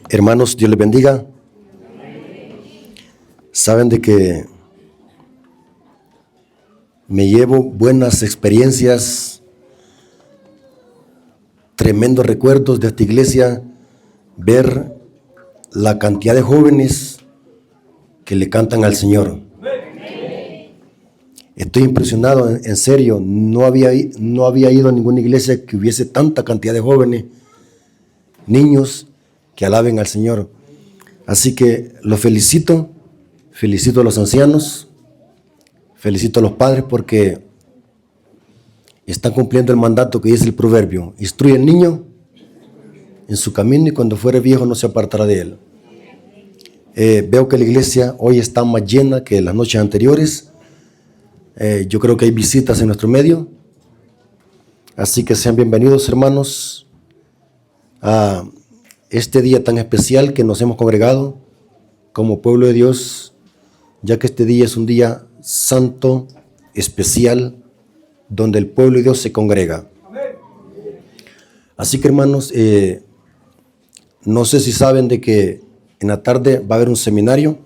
Hermanos, Dios les bendiga. Saben de que me llevo buenas experiencias, tremendos recuerdos de esta iglesia, ver la cantidad de jóvenes que le cantan al Señor. Estoy impresionado, en serio, no había ido a ninguna iglesia que hubiese tanta cantidad de jóvenes, niños que alaben al Señor. Así que los felicito a los ancianos, felicito a los padres porque están cumpliendo el mandato que dice el proverbio: instruye al niño en su camino y cuando fuere viejo no se apartará de él. Veo que la iglesia hoy está más llena que las noches anteriores. Yo creo que hay visitas en nuestro medio, así que sean bienvenidos, hermanos, a este día tan especial que nos hemos congregado como pueblo de Dios, ya que este día es un día santo, especial, donde el pueblo de Dios se congrega. Así que, hermanos, no sé si saben de que en la tarde va a haber un seminario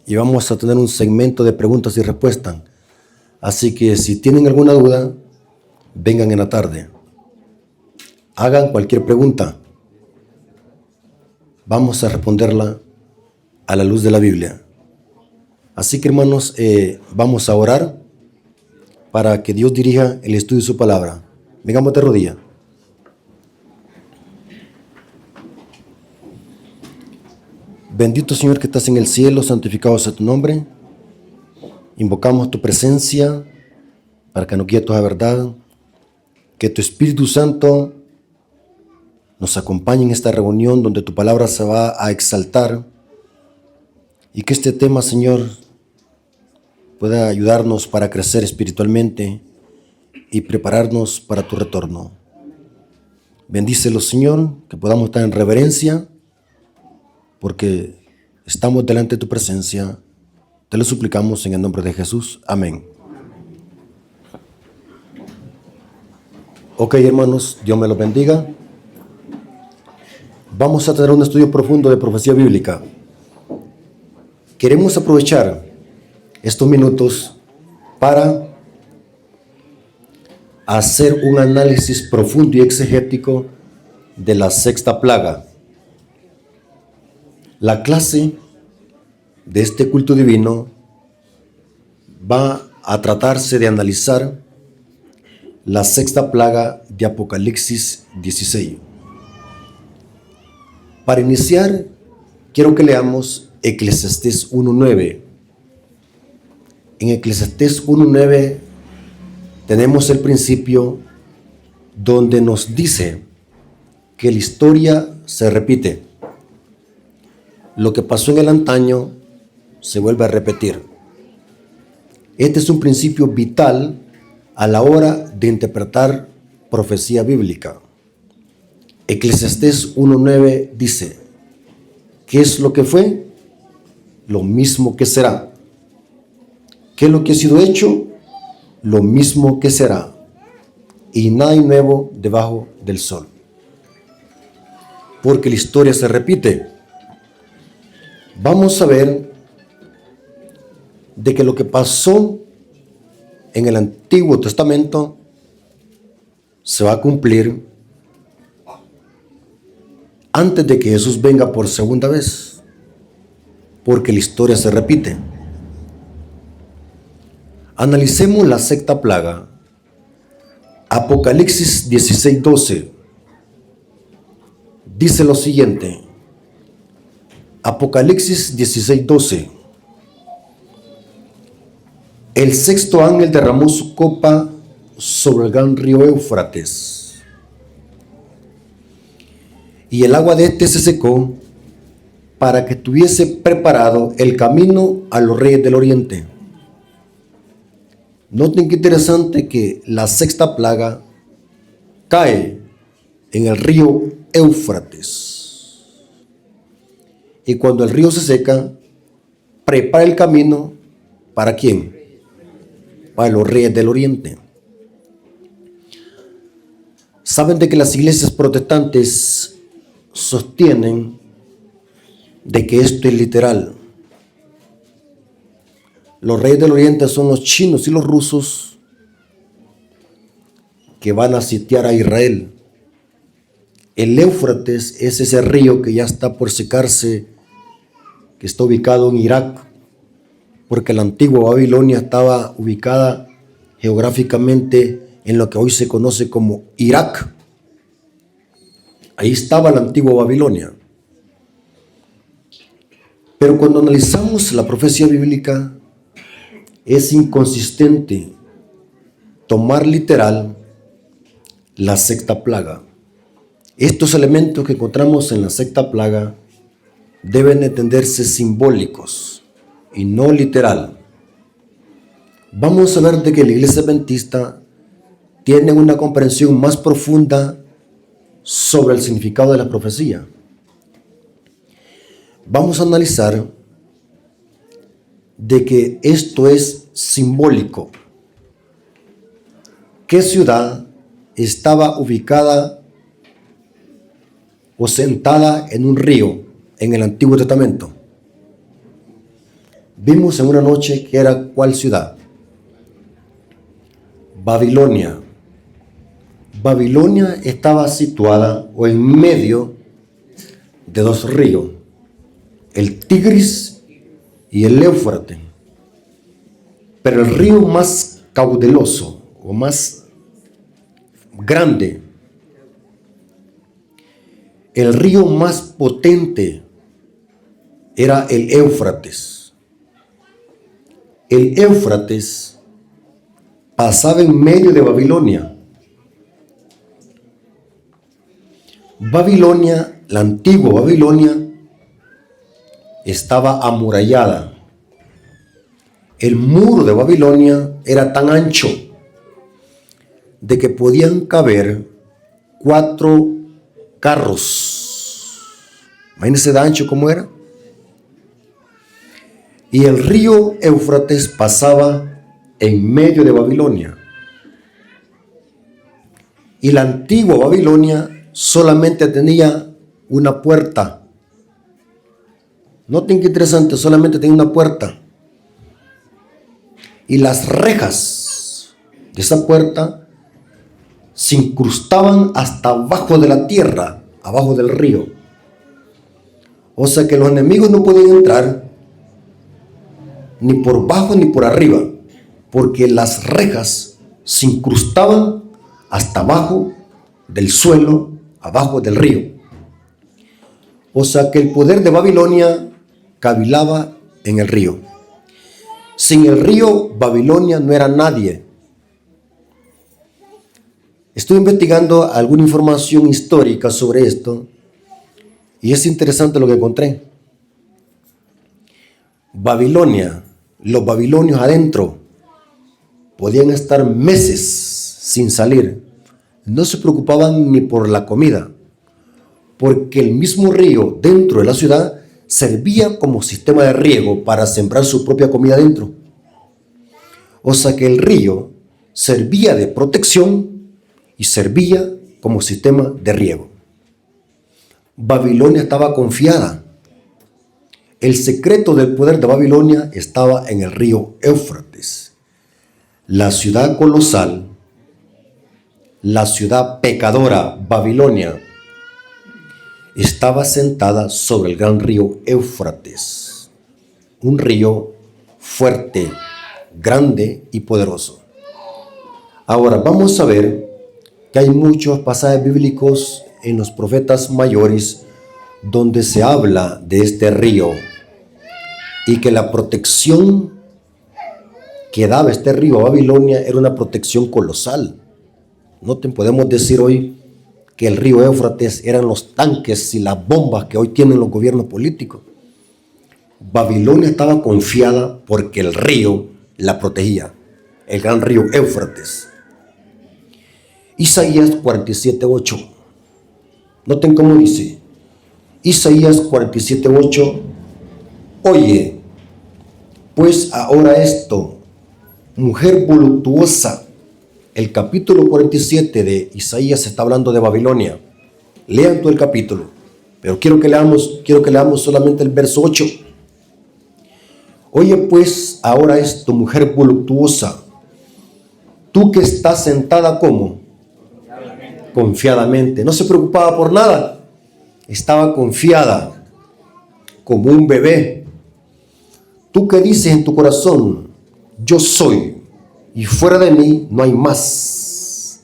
y vamos a tener un segmento de preguntas y respuestas. Así que si tienen alguna duda, vengan en la tarde. Hagan cualquier pregunta. Vamos a responderla a la luz de la Biblia. Así que, hermanos, vamos a orar para que Dios dirija el estudio de su palabra. Vengamos de rodillas. Bendito Señor que estás en el cielo, santificado sea tu nombre. Invocamos tu presencia para que nos guíe toda verdad. Que tu Espíritu Santo nos acompañe en esta reunión donde tu palabra se va a exaltar y que este tema, Señor, pueda ayudarnos para crecer espiritualmente y prepararnos para tu retorno. Bendícelo, Señor, que podamos estar en reverencia porque estamos delante de tu presencia. Te lo suplicamos en el nombre de Jesús. Amén. Ok, hermanos, Dios me los bendiga. Vamos a tener un estudio profundo de profecía bíblica. Queremos aprovechar estos minutos para hacer un análisis profundo y exegético de la sexta plaga. La clase de este culto divino va a tratarse de analizar la sexta plaga de Apocalipsis 16. Para iniciar, quiero que leamos Eclesiastés 1:9. En Eclesiastés 1:9 tenemos el principio donde nos dice que la historia se repite. Lo que pasó en el antaño se vuelve a repetir. Este es un principio vital a la hora de interpretar profecía bíblica. Eclesiastés 1:9 dice: ¿qué es lo que fue? Lo mismo que será. ¿Qué es lo que ha sido hecho? Lo mismo que será. Y nada hay nuevo debajo del sol. Porque la historia se repite. Vamos a ver de que lo que pasó en el Antiguo Testamento se va a cumplir antes de que Jesús venga por segunda vez, porque la historia se repite. Analicemos la sexta plaga. Apocalipsis 16:12 dice lo siguiente. Apocalipsis 16:12. El sexto ángel derramó su copa sobre el gran río Éufrates, y el agua de este se secó para que tuviese preparado el camino a los reyes del oriente. Noten qué interesante que la sexta plaga cae en el río Éufrates. Y cuando el río se seca, prepara el camino, ¿para quién? Para los reyes del oriente. Saben de que las iglesias protestantes sostienen de que esto es literal. Los reyes del oriente son los chinos y los rusos que van a sitiar a Israel. El Éufrates es ese río que ya está por secarse, que está ubicado en Irak, porque la antigua Babilonia estaba ubicada geográficamente en lo que hoy se conoce como Irak. Ahí estaba la antigua Babilonia. Pero cuando analizamos la profecía bíblica, es inconsistente tomar literal la sexta plaga. Estos elementos que encontramos en la sexta plaga deben entenderse simbólicos y no literal. Vamos a ver de que la iglesia adventista tiene una comprensión más profunda sobre el significado de la profecía. Vamos a analizar de que esto es simbólico. ¿Qué ciudad estaba ubicada o sentada en un río en el Antiguo Testamento? Vimos en una noche que era ¿cuál ciudad? Babilonia. Babilonia estaba situada o en medio de dos ríos, el Tigris y el Éufrates. Pero el río más caudaloso o más grande, el río más potente era el Éufrates. El Éufrates pasaba en medio de Babilonia. Babilonia, la antigua Babilonia, estaba amurallada. El muro de Babilonia era tan ancho de que podían caber 4 carros. Imagínense de ancho cómo era. Y el río Éufrates pasaba en medio de Babilonia. Y la antigua Babilonia solamente tenía una puerta. Noten qué interesante, solamente tenía una puerta. Y las rejas de esa puerta se incrustaban hasta abajo de la tierra, abajo del río. O sea que los enemigos no podían entrar ni por bajo ni por arriba, porque las rejas se incrustaban hasta abajo del suelo, abajo del río. O sea que el poder de Babilonia cavilaba en el río. Sin el río, Babilonia no era nadie. Estoy investigando alguna información histórica sobre esto y es interesante lo que encontré. Babilonia, los babilonios adentro podían estar meses sin salir. No se preocupaban ni por la comida, porque el mismo río dentro de la ciudad servía como sistema de riego para sembrar su propia comida dentro. O sea que el río servía de protección y servía como sistema de riego. Babilonia estaba confiada. El secreto del poder de Babilonia estaba en el río Éufrates. La ciudad colosal, la ciudad pecadora Babilonia, estaba sentada sobre el gran río Éufrates, un río fuerte, grande y poderoso. Ahora vamos a ver que hay muchos pasajes bíblicos en los profetas mayores donde se habla de este río y que la protección que daba este río a Babilonia era una protección colosal. Noten, podemos decir hoy que el río Éufrates eran los tanques y las bombas que hoy tienen los gobiernos políticos. Babilonia estaba confiada porque el río la protegía, el gran río Éufrates. Isaías 47:8. Noten cómo dice. Isaías 47:8. Oye, pues ahora esto, mujer voluptuosa. El capítulo 47 de Isaías está hablando de Babilonia. Lean todo el capítulo. Pero quiero que leamos solamente el verso 8. Oye pues ahora esto, mujer voluptuosa, tú que estás sentada como confiadamente. No se preocupaba por nada. Estaba confiada como un bebé. Tú que dices en tu corazón, yo soy y fuera de mí no hay más.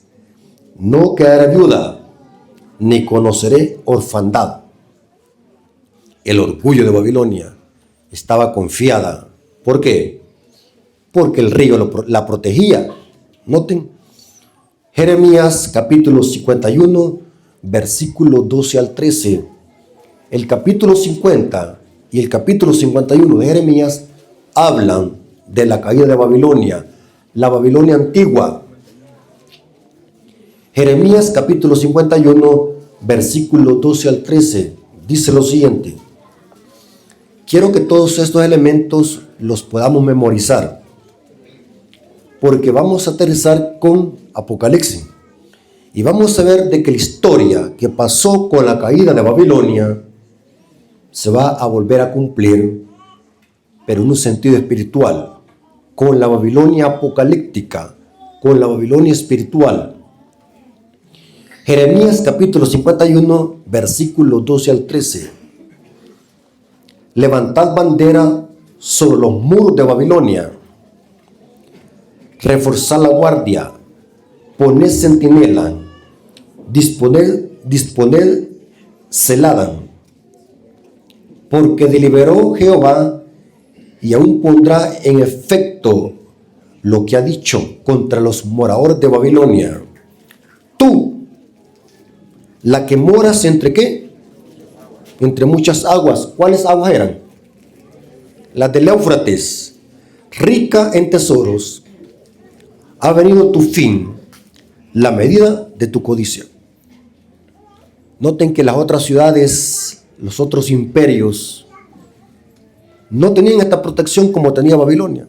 No quedaré viuda ni conoceré orfandad. El orgullo de Babilonia estaba confiada. ¿Por qué? Porque el río la protegía. Noten, Jeremías capítulo 51, versículo 12 al 13. El capítulo 50 y el capítulo 51 de Jeremías hablan de la caída de Babilonia, la Babilonia antigua. Jeremías capítulo 51, versículo 12 al 13, dice lo siguiente. Quiero que todos estos elementos los podamos memorizar, porque vamos a aterrizar con Apocalipsis. Y vamos a ver de que la historia que pasó con la caída de Babilonia se va a volver a cumplir, pero en un sentido espiritual, con la Babilonia apocalíptica, con la Babilonia espiritual. Jeremías capítulo 51, versículos 12 al 13. Levantad bandera sobre los muros de Babilonia, reforzad la guardia, poned centinela, disponed celada, porque deliberó Jehová y aún pondrá en efecto lo que ha dicho contra los moradores de Babilonia. Tú, la que moras entre ¿qué? Entre muchas aguas. ¿Cuáles aguas eran? Las del Éufrates, rica en tesoros, ha venido tu fin, la medida de tu codicia. Noten que las otras ciudades, los otros imperios, no tenían esta protección como tenía Babilonia.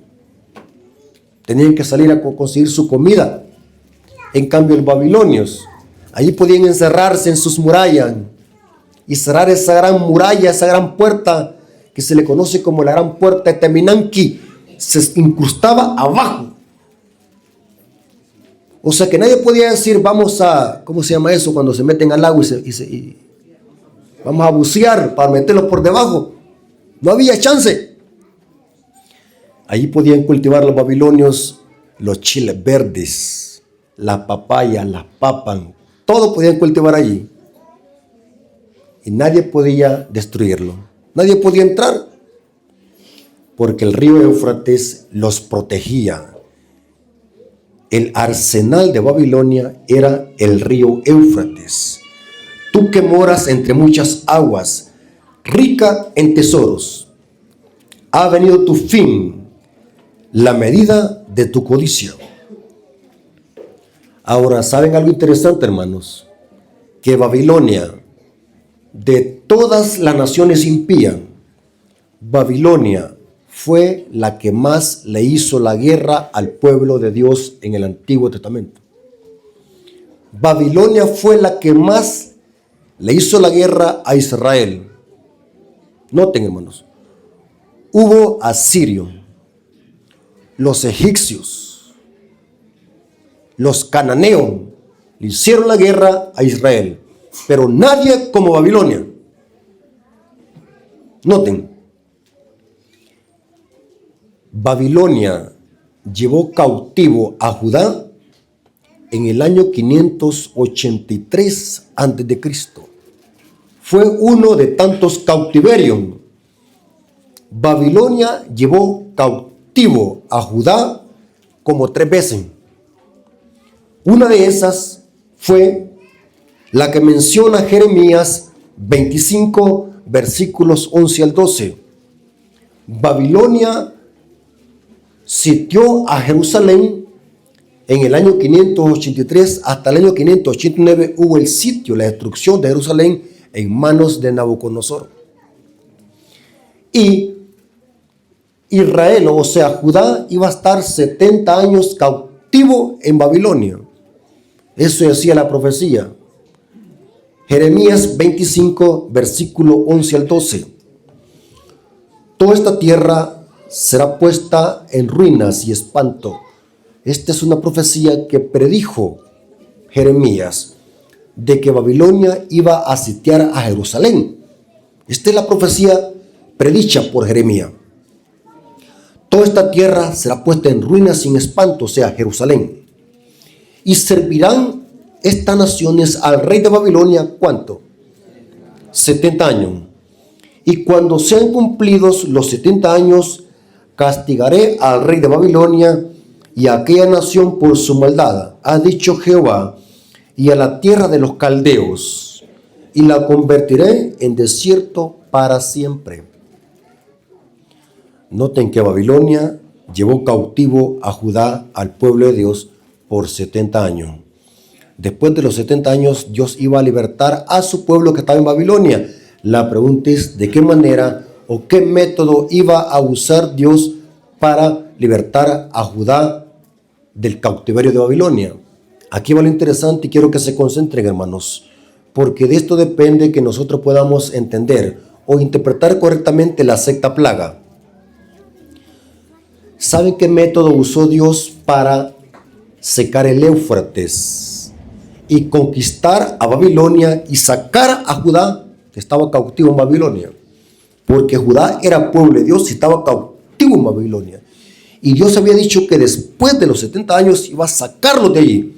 Tenían que salir a conseguir su comida. En cambio, los babilonios, allí podían encerrarse en sus murallas y cerrar esa gran muralla, esa gran puerta que se le conoce como la gran puerta de Teminanki, se incrustaba abajo. O sea que nadie podía decir, vamos a, ¿cómo se llama eso? Cuando se meten al agua y vamos a bucear para meterlos por debajo. No había chance. Allí podían cultivar los babilonios los chiles verdes, las papayas, las papas, todo podían cultivar allí. Y nadie podía destruirlo. Nadie podía entrar. Porque el río Éufrates los protegía. El arsenal de Babilonia era el río Éufrates. Tú que moras entre muchas aguas, rica en tesoros, ha venido tu fin, la medida de tu codicia. Ahora, ¿saben algo interesante, hermanos? Que Babilonia, de todas las naciones impías, Babilonia fue la que más le hizo la guerra al pueblo de Dios en el Antiguo Testamento. Babilonia fue la que más le hizo la guerra a Israel. Noten, hermanos, hubo asirios, los egipcios, los cananeos le hicieron la guerra a Israel, pero nadie como Babilonia. Noten, Babilonia llevó cautivo a Judá en el año 583 a.C. Fue uno de tantos cautiverios. Babilonia llevó cautivo a Judá como 3 veces. Una de esas fue la que menciona Jeremías 25, versículos 11 al 12. Babilonia sitió a Jerusalén en el año 583 hasta el año 589 hubo el sitio, la destrucción de Jerusalén en manos de Nabucodonosor. Y Israel, o sea, Judá, iba a estar 70 años cautivo en Babilonia. Eso decía la profecía. Jeremías 25, versículo 11 al 12. Toda esta tierra será puesta en ruinas y espanto. Esta es una profecía que predijo Jeremías de que Babilonia iba a sitiar a Jerusalén. Esta es la profecía predicha por Jeremías. Toda esta tierra será puesta en ruinas y en espanto, o sea, Jerusalén. Y servirán estas naciones al rey de Babilonia, ¿cuánto? 70 años. Y cuando sean cumplidos los 70 años, castigaré al rey de Babilonia y a aquella nación por su maldad, ha dicho Jehová, y a la tierra de los caldeos, y la convertiré en desierto para siempre. Noten que Babilonia llevó cautivo a Judá, al pueblo de Dios, por 70 años. Después de los 70 años, Dios iba a libertar a su pueblo que estaba en Babilonia. La pregunta es, ¿de qué manera o qué método iba a usar Dios para libertar a Judá del cautiverio de Babilonia? Aquí va lo interesante y quiero que se concentren, hermanos, porque de esto depende que nosotros podamos entender o interpretar correctamente la sexta plaga. ¿Saben qué método usó Dios para secar el Éufrates y conquistar a Babilonia y sacar a Judá, que estaba cautivo en Babilonia? Porque Judá era pueblo de Dios y estaba cautivo en Babilonia. Y Dios había dicho que después de los 70 años iba a sacarlos de allí.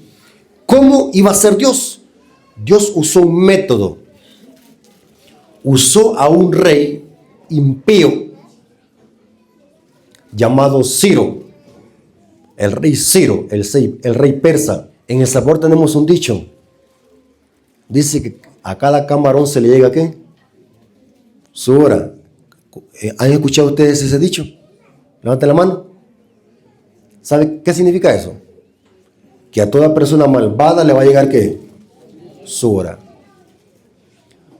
¿Cómo iba a ser Dios? Dios usó un método. Usó a un rey impío llamado Ciro. El rey Ciro, el rey persa. En El Salvador tenemos un dicho. Dice que a cada camarón se le llega ¿qué? Su hora. ¿Han escuchado ustedes ese dicho? Levanten la mano. ¿Sabe qué significa eso? Que a toda persona malvada le va a llegar ¿qué? Su hora.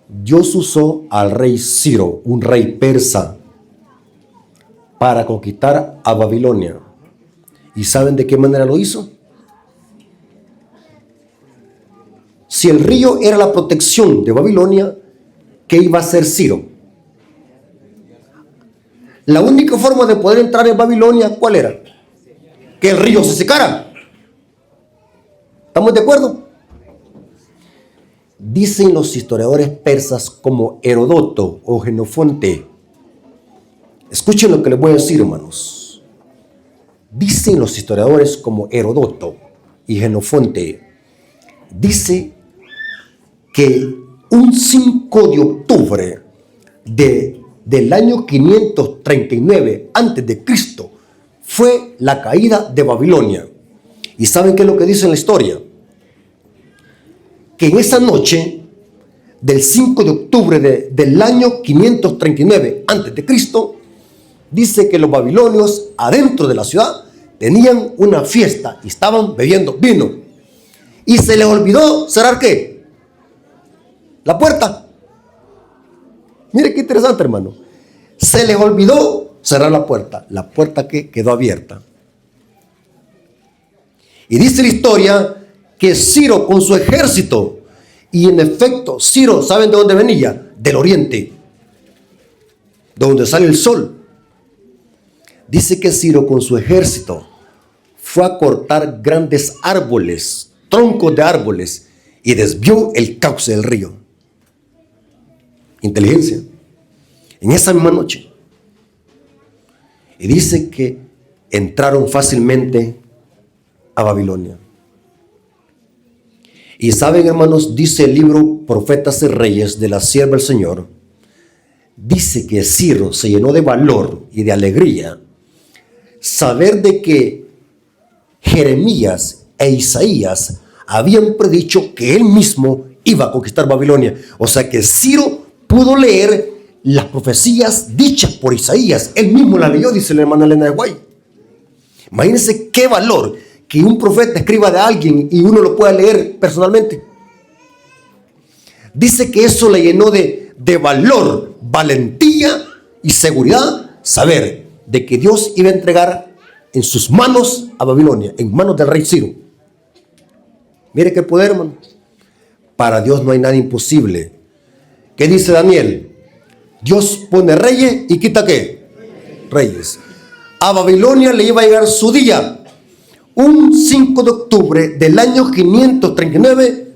Dios usó al rey Ciro, un rey persa, para conquistar a Babilonia. ¿Y saben de qué manera lo hizo? Si el río era la protección de Babilonia, ¿qué iba a hacer Ciro? La única forma de poder entrar en Babilonia, ¿cuál era? Que el río se secara. ¿Estamos de acuerdo? Dicen los historiadores persas como Herodoto o Jenofonte. Escuchen lo que les voy a decir, hermanos. Dicen los historiadores como Herodoto y Jenofonte. Dice que un 5 de octubre del año 539 a.C. fue la caída de Babilonia. ¿Y saben qué es lo que dice en la historia? Que en esa noche del 5 de octubre del año 539 a.C., dice que los babilonios adentro de la ciudad tenían una fiesta y estaban bebiendo vino. Y se les olvidó cerrar ¿qué? La puerta. Mire qué interesante, hermano. Se les olvidó cerrar la puerta. La puerta que quedó abierta. Y dice la historia que Ciro con su ejército, y en efecto, Ciro, ¿saben de dónde venía? Del oriente, de donde sale el sol. Dice que Ciro con su ejército fue a cortar grandes árboles, troncos de árboles, y desvió el cauce del río. Inteligencia. En esa misma noche. Y dice que entraron fácilmente a Babilonia. Y saben, hermanos, dice el libro Profetas y Reyes de la sierva del Señor, dice que Ciro se llenó de valor y de alegría saber de que Jeremías e Isaías habían predicho que él mismo iba a conquistar Babilonia. O sea que Ciro pudo leer las profecías dichas por Isaías. Él mismo las leyó, dice la hermana Elena de Guay. Imagínense qué valor que un profeta escriba de alguien y uno lo pueda leer personalmente. Dice que eso le llenó de valor, valentía y seguridad saber de que Dios iba a entregar en sus manos a Babilonia, en manos del rey Ciro. Mire qué poder, hermano. Para Dios no hay nada imposible. ¿Qué dice Daniel? Dios pone reyes y quita ¿qué? Reyes. A Babilonia le iba a llegar su día. Un 5 de octubre del año 539,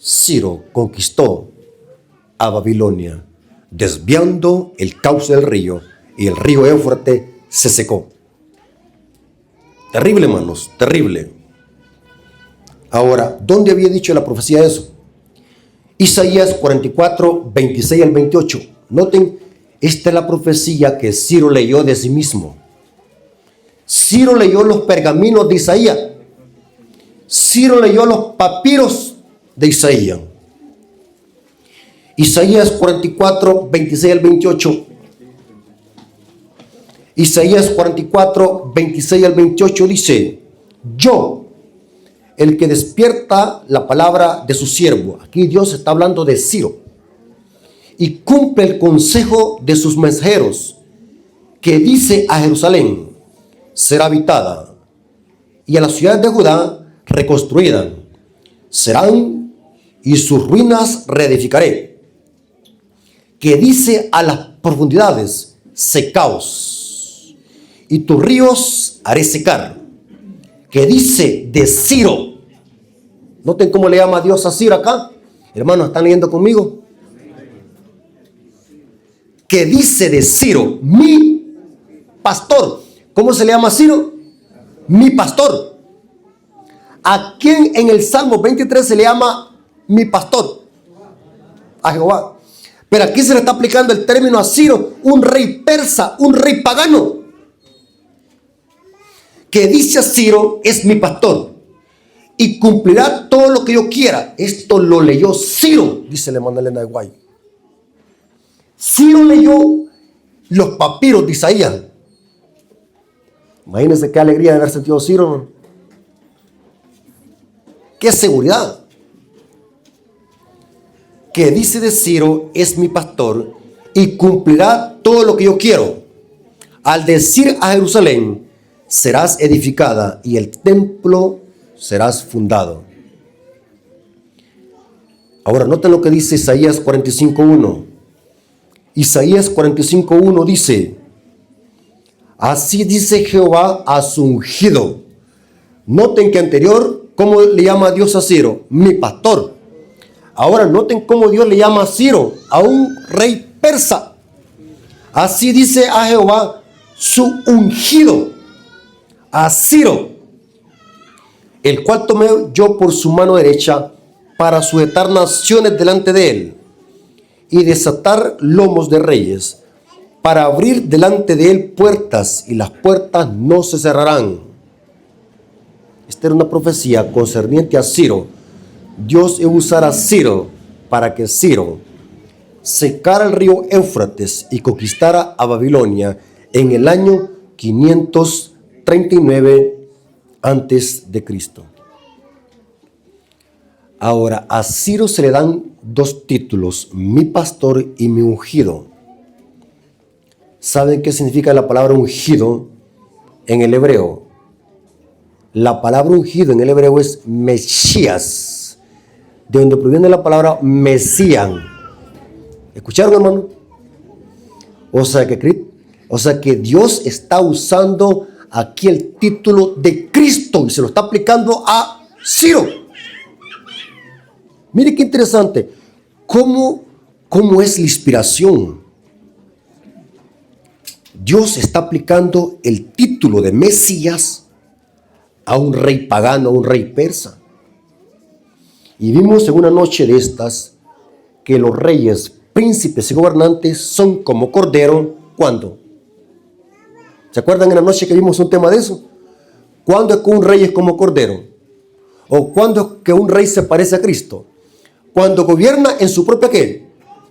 Ciro conquistó a Babilonia, desviando el cauce del río, y el río Éufrates se secó. Terrible, hermanos, terrible. Ahora, ¿dónde había dicho la profecía eso? Isaías 44, 26 al 28. Noten, esta es la profecía que Ciro leyó de sí mismo. Ciro leyó los pergaminos de Isaías. Ciro leyó los papiros de Isaías. Isaías 44, 26 al 28. Isaías 44, 26 al 28 dice: yo, el que despierta la palabra de su siervo. Aquí Dios está hablando de Ciro. Y cumple el consejo de sus mensajeros, que dice a Jerusalén: será habitada, y a la ciudad de Judá reconstruida. Serán, y sus ruinas reedificaré. Que dice a las profundidades: secaos, y tus ríos haré secar. Que dice de Ciro. Noten cómo le llama Dios a Ciro acá. Hermanos, ¿están leyendo conmigo? Que dice de Ciro, mi pastor. ¿Cómo se le llama a Ciro? Mi pastor. ¿A quién en el Salmo 23 se le llama mi pastor? A Jehová. Pero aquí se le está aplicando el término a Ciro, un rey persa, un rey pagano. Que dice a Ciro: es mi pastor y cumplirá todo lo que yo quiera. Esto lo leyó Ciro, dice la hermana Elena de Guay. Ciro leyó los papiros de Isaías. Imagínense qué alegría de haber sentido Ciro, ¿no? Qué seguridad. Que dice de Ciro: es mi pastor y cumplirá todo lo que yo quiero. Al decir a Jerusalén: serás edificada, y el templo serás fundado. Ahora noten lo que dice Isaías 45:1. Isaías 45:1 dice: así dice Jehová a su ungido. Noten que anterior, ¿cómo le llama Dios a Ciro? Mi pastor. Ahora noten cómo Dios le llama a Ciro, a un rey persa. Así dice a Jehová su ungido, a Ciro, el cual tomé yo por su mano derecha para sujetar naciones delante de él y desatar lomos de reyes, para abrir delante de él puertas, y las puertas no se cerrarán. Esta era una profecía concerniente a Ciro. Dios iba a usar a Ciro para que Ciro secara el río Éufrates y conquistara a Babilonia en el año 539 antes de Cristo. Ahora, a Ciro se le dan dos títulos: mi pastor y mi ungido. ¿Saben qué significa la palabra ungido en el hebreo? La palabra ungido en el hebreo es Mesías, de donde proviene la palabra Mesías. ¿Escucharon, hermano? O sea que Dios está usando aquí el título de Cristo y se lo está aplicando a Ciro. Mire qué interesante. ¿Cómo es la inspiración? Dios está aplicando el título de Mesías a un rey pagano, a un rey persa. Y vimos en una noche de estas que los reyes, príncipes y gobernantes son como cordero. ¿Cuándo? ¿Se acuerdan en la noche que vimos un tema de eso? ¿Cuándo es que un rey es como cordero? ¿O cuándo es que un rey se parece a Cristo? Cuando gobierna en su propia ¿qué?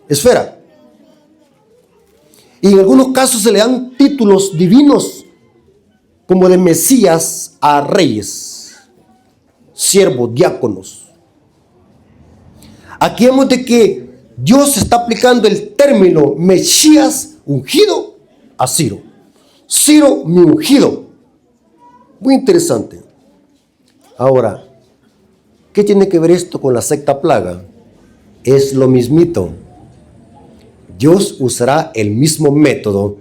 Esfera. Y en algunos casos se le dan títulos divinos, como de Mesías, a reyes, siervos, diáconos. Aquí vemos de que Dios está aplicando el término Mesías ungido a Ciro. Ciro, mi ungido. Muy interesante. Ahora, ¿qué tiene que ver esto con la sexta plaga? es lo mismito. Dios usará el mismo método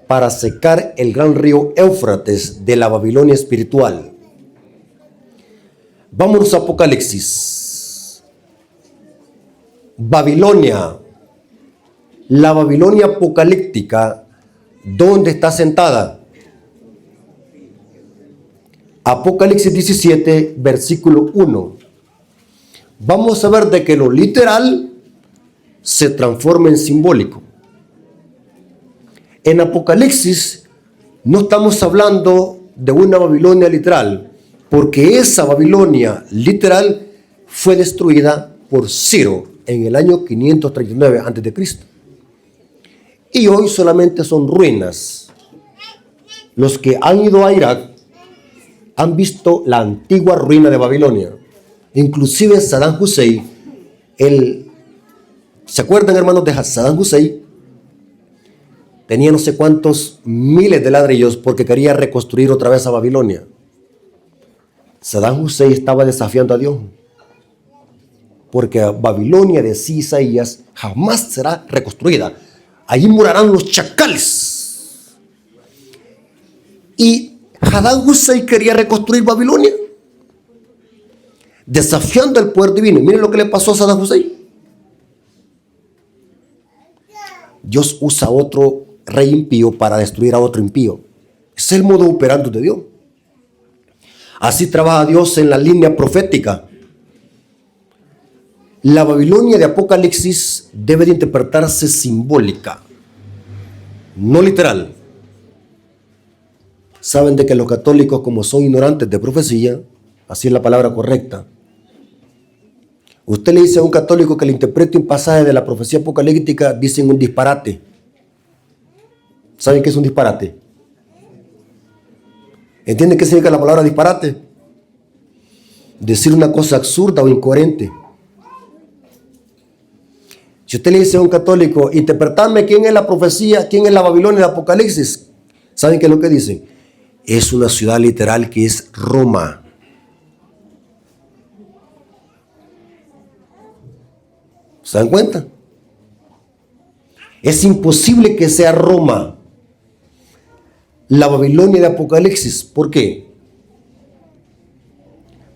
para secar el gran río Éufrates de la Babilonia espiritual. Vámonos a Apocalipsis. Babilonia, la Babilonia apocalíptica, ¿dónde está sentada? Apocalipsis 17, versículo 1. Vamos a ver de que lo literal se transforma en simbólico. En Apocalipsis no estamos hablando de una Babilonia literal, porque esa Babilonia literal fue destruida por Ciro en el año 539 a.C. Y hoy solamente son ruinas. Los que han ido a Irak han visto la antigua ruina de Babilonia. Inclusive Saddam Hussein, ¿se acuerdan, hermanos, de Saddam Hussein? Tenía no sé cuántos miles de ladrillos porque quería reconstruir otra vez a Babilonia. Saddam Hussein estaba desafiando a Dios, porque Babilonia, decía Isaías, jamás será reconstruida. Allí morarán los chacales. Y Saddam Hussein quería reconstruir Babilonia, desafiando el poder divino. Miren lo que le pasó a Saddam Hussein. Dios usa a otro rey impío para destruir a otro impío. Es el modo operando de Dios. Así trabaja Dios en la línea profética. La Babilonia de Apocalipsis debe de interpretarse simbólica, no literal. Saben de que los católicos, como son ignorantes de profecía, así es la palabra correcta. Usted le dice a un católico que le interprete un pasaje de la profecía apocalíptica, dicen un disparate. ¿Saben qué es un disparate? ¿Entienden qué significa la palabra disparate? Decir una cosa absurda o incoherente. Si usted le dice a un católico, interpretarme quién es la profecía, quién es la Babilonia de Apocalipsis, ¿saben qué es lo que dicen? Es una ciudad literal que es Roma. ¿Se dan cuenta? Es imposible que sea Roma la Babilonia de Apocalipsis. ¿Por qué?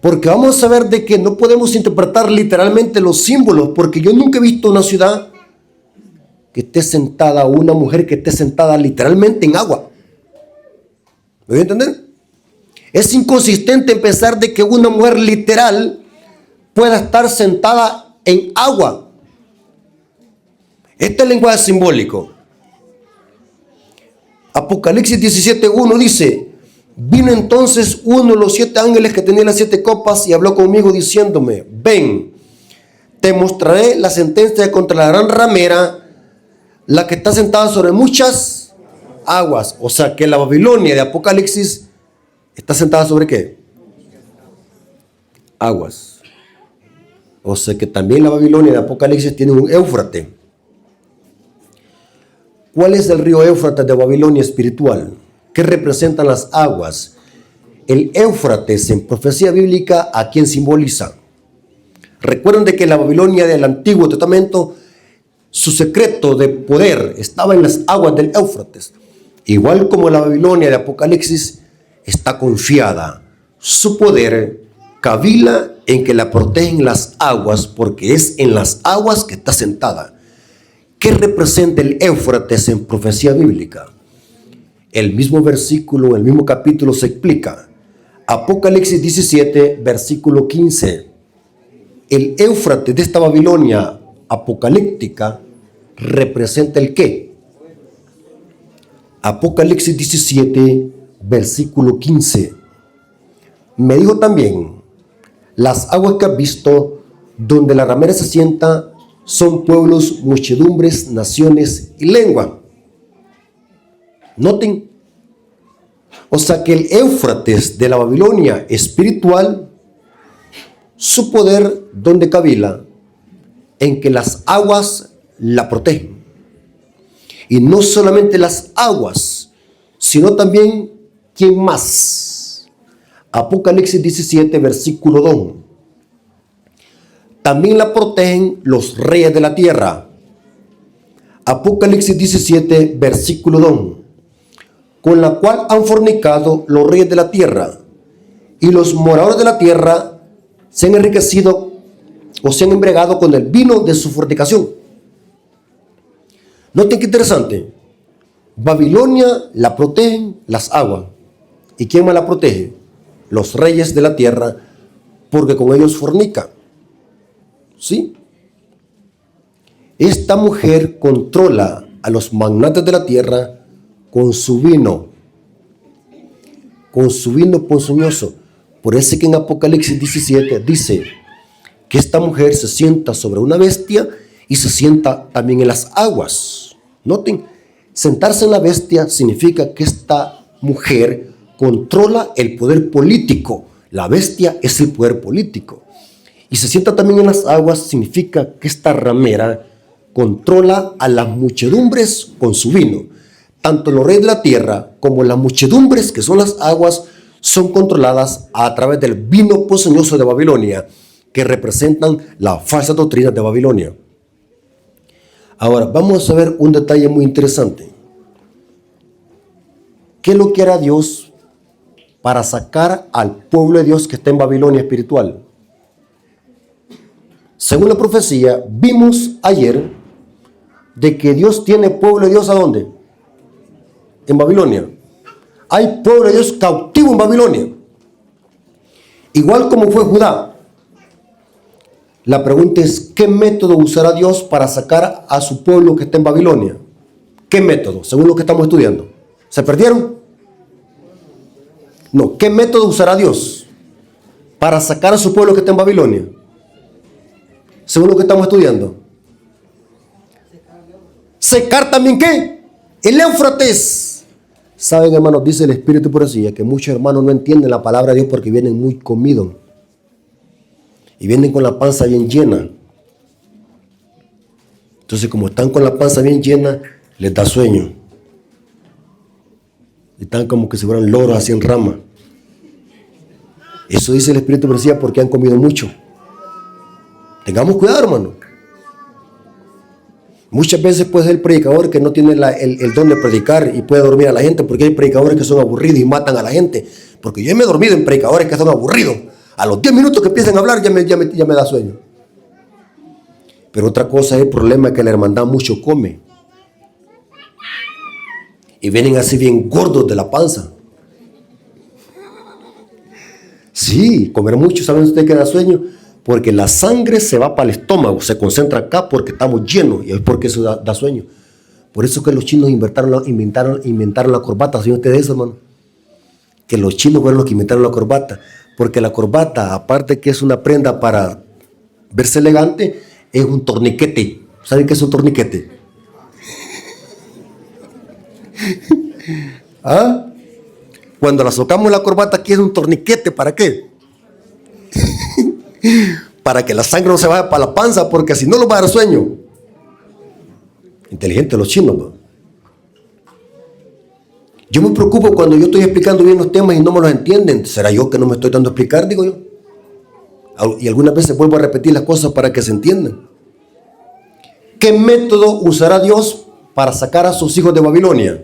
Porque vamos a ver de que no podemos interpretar literalmente los símbolos, porque yo nunca he visto una ciudad que esté sentada, o una mujer que esté sentada literalmente en agua. ¿Me voy a entender? Es inconsistente pensar de que una mujer literal pueda estar sentada en agua. Este es el lenguaje simbólico. Apocalipsis 17:1 dice: vino entonces uno de los 7 ángeles que tenía las 7 copas y habló conmigo diciéndome: ven, te mostraré la sentencia contra la gran ramera, la que está sentada sobre muchas aguas. O sea que la Babilonia de Apocalipsis está sentada sobre ¿qué? Aguas. O sea que también la Babilonia de Apocalipsis tiene un Éufrates. ¿Cuál es el río Éufrates de Babilonia espiritual? ¿Qué representan las aguas? El Éufrates en profecía bíblica, ¿a quién simboliza? Recuerden de que la Babilonia del Antiguo Testamento, su secreto de poder estaba en las aguas del Éufrates. Igual como la Babilonia de Apocalipsis está confiada, su poder cavila en que la protegen las aguas, porque es en las aguas que está sentada. ¿Qué representa el Éufrates en profecía bíblica? El mismo versículo, el mismo capítulo se explica. Apocalipsis 17, versículo 15. El Éufrates de esta Babilonia apocalíptica representa el ¿qué? Apocalipsis 17, versículo 15. Me dijo también: las aguas que has visto, donde la ramera se sienta, son pueblos, muchedumbres, naciones y lengua. Noten. O sea que el Éufrates de la Babilonia espiritual, su poder, donde cavila, en que las aguas la protegen. Y no solamente las aguas, sino también, ¿quién más? Apocalipsis 17, versículo 2. también la protegen los reyes de la tierra. Apocalipsis 17, versículo 2. Con la cual han fornicado los reyes de la tierra, y los moradores de la tierra se han enriquecido o se han embriagado con el vino de su fornicación. Noten qué interesante. Babilonia la protegen las aguas. ¿Y quién más la protege? Los reyes de la tierra, porque con ellos fornica. ¿Sí? Esta mujer controla a los magnates de la tierra con su vino ponzoñoso. Por eso que en Apocalipsis 17 dice que esta mujer se sienta sobre una bestia y se sienta también en las aguas. Noten, sentarse en la bestia significa que esta mujer controla el poder político. La bestia es el poder político. Y se sienta también en las aguas significa que esta ramera controla a las muchedumbres con su vino. Tanto los reyes de la tierra como las muchedumbres, que son las aguas, son controladas a través del vino ponzoñoso de Babilonia, que representan la falsa doctrina de Babilonia. Ahora, vamos a ver un detalle muy interesante. ¿Qué es lo que hará Dios para sacar al pueblo de Dios que está en Babilonia espiritual? Según la profecía, vimos ayer de que Dios tiene pueblo de Dios ¿a dónde? En Babilonia. Hay pueblo de Dios cautivo en Babilonia. Igual como fue Judá. La pregunta es, ¿qué método usará Dios para sacar a su pueblo que está en Babilonia? ¿Qué método? Según lo que estamos estudiando. ¿Se perdieron? No. ¿Qué método usará Dios para sacar a su pueblo que está en Babilonia? Según lo que estamos estudiando. ¿Secar también qué? El Éufrates. Saben, hermanos, dice el Espíritu por así, que muchos hermanos no entienden la palabra de Dios porque vienen muy comidos. Y vienen con la panza bien llena. Entonces, como están con la panza bien llena, les da sueño. Y están como que se fueran loros así en rama. Eso dice el Espíritu por así porque han comido mucho. Tengamos cuidado, hermano. Muchas veces puede ser el predicador que no tiene el don de predicar y puede dormir a la gente, porque hay predicadores que son aburridos y matan a la gente. Porque yo me he dormido en predicadores que son aburridos. A los 10 minutos que empiezan a hablar ya me da sueño. Pero otra cosa es el problema que la hermandad mucho come. Y vienen así bien gordos de la panza. Sí, comer mucho, ¿saben ustedes que da sueño? Porque la sangre se va para el estómago, se concentra acá porque estamos llenos y es porque eso da sueño. Por eso que los chinos inventaron la corbata. ¿Saben ustedes eso, hermano? Que los chinos fueron los que inventaron la corbata. Porque la corbata, aparte que es una prenda para verse elegante, es un torniquete. ¿Saben qué es un torniquete? ¿Ah? Cuando la socamos la corbata, aquí es un torniquete. ¿Para qué? Para que la sangre no se vaya para la panza, porque si no nos va a dar sueño. Inteligentes los chinos, ¿no? Yo me preocupo cuando yo estoy explicando bien los temas y no me los entienden. ¿Será yo que no me estoy dando a explicar? Digo yo. Y algunas veces vuelvo a repetir las cosas para que se entiendan. ¿Qué método usará Dios para sacar a sus hijos de Babilonia?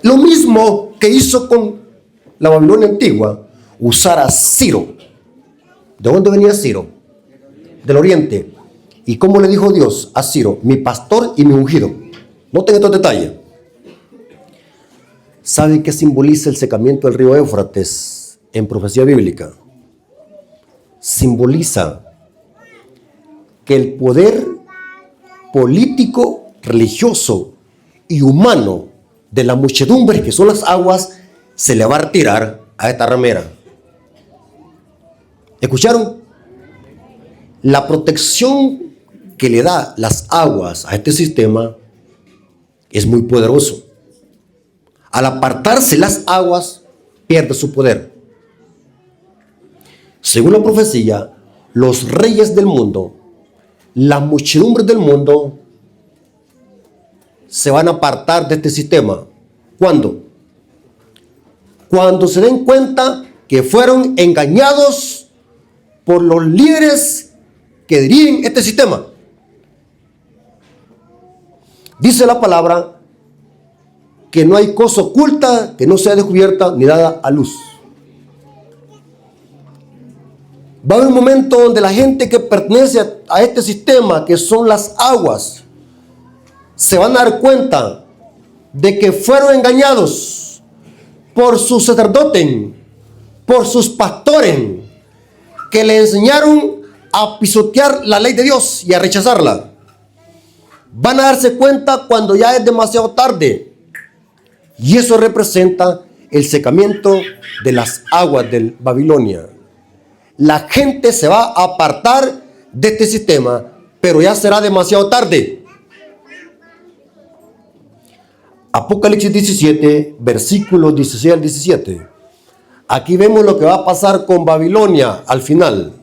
Lo mismo que hizo con la Babilonia antigua. Usar a Ciro. ¿De dónde venía Ciro? Del oriente. ¿Y cómo le dijo Dios a Ciro? Mi pastor y mi ungido. Noten estos detalles. ¿Saben qué simboliza el secamiento del río Éufrates en profecía bíblica? Simboliza que el poder político, religioso y humano de la muchedumbre, que son las aguas, se le va a retirar a esta ramera. ¿Escucharon? La protección que le da las aguas a este sistema es muy poderoso. Al apartarse las aguas, pierde su poder. Según la profecía, los reyes del mundo, las muchedumbres del mundo, se van a apartar de este sistema. ¿Cuándo? Cuando se den cuenta que fueron engañados por los líderes que dirigen este sistema. Dice la palabra que no hay cosa oculta que no sea descubierta ni dada a luz. Va a haber un momento donde la gente que pertenece a este sistema, que son las aguas, se van a dar cuenta de que fueron engañados por sus sacerdotes, por sus pastores, que le enseñaron a pisotear la ley de Dios y a rechazarla. Van a darse cuenta cuando ya es demasiado tarde. Y eso representa el secamiento de las aguas de Babilonia. La gente se va a apartar de este sistema, pero ya será demasiado tarde. Apocalipsis 17, versículos 16 al 17. Aquí vemos lo que va a pasar con Babilonia al final.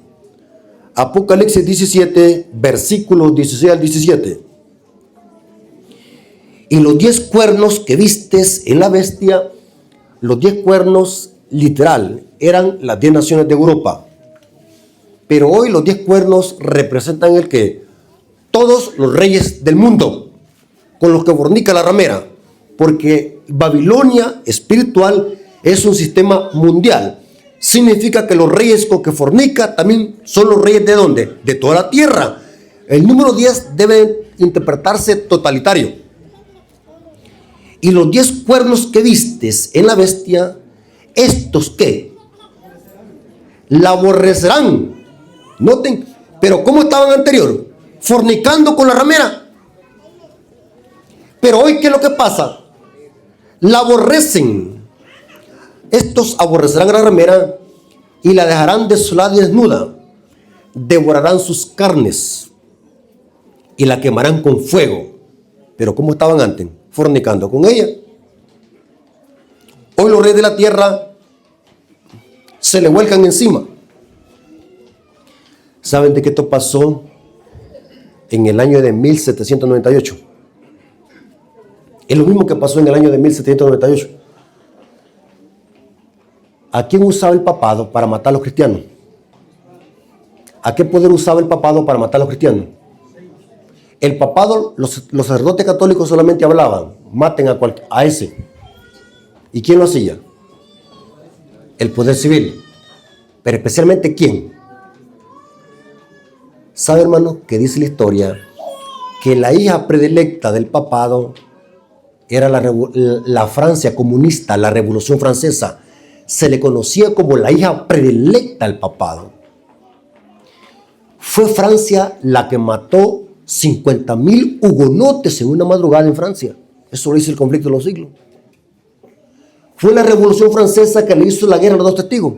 Apocalipsis 17, versículos 16 al 17. Y los 10 cuernos que vistes en la bestia, los 10 cuernos literal, eran las 10 naciones de Europa. Pero hoy los 10 cuernos representan el que todos los reyes del mundo, con los que fornica la ramera. Porque Babilonia espiritual es un sistema mundial. Significa que los reyes con que fornica también son los reyes ¿de dónde? De toda la tierra. El número 10 debe interpretarse totalitario. Y los 10 cuernos que vistes en la bestia, ¿estos qué? La aborrecerán. Noten, pero ¿cómo estaban anterior? Fornicando con la ramera. Pero hoy, ¿qué es lo que pasa? La aborrecen. Estos aborrecerán a la ramera y la dejarán desolada y desnuda. Devorarán sus carnes y la quemarán con fuego. Pero ¿cómo estaban antes? Fornicando con ella. Hoy los reyes de la tierra se le vuelcan encima. ¿Saben de qué esto pasó en el año de 1798? Es lo mismo que pasó en el año de 1798. ¿A quién usaba el papado para matar a los cristianos? ¿A qué poder usaba el papado para matar a los cristianos? El papado, los sacerdotes católicos solamente hablaban, maten a ese. ¿Y quién lo hacía? El poder civil. Pero especialmente ¿quién? ¿Sabe, hermano, que dice la historia que la hija predilecta del papado era la Francia comunista, la Revolución Francesa? Se le conocía como la hija predilecta del papado. Fue Francia la que mató 50,000 hugonotes en una madrugada en Francia. Eso lo hizo el conflicto de los siglos. Fue la Revolución Francesa que le hizo la guerra a los 2 testigos.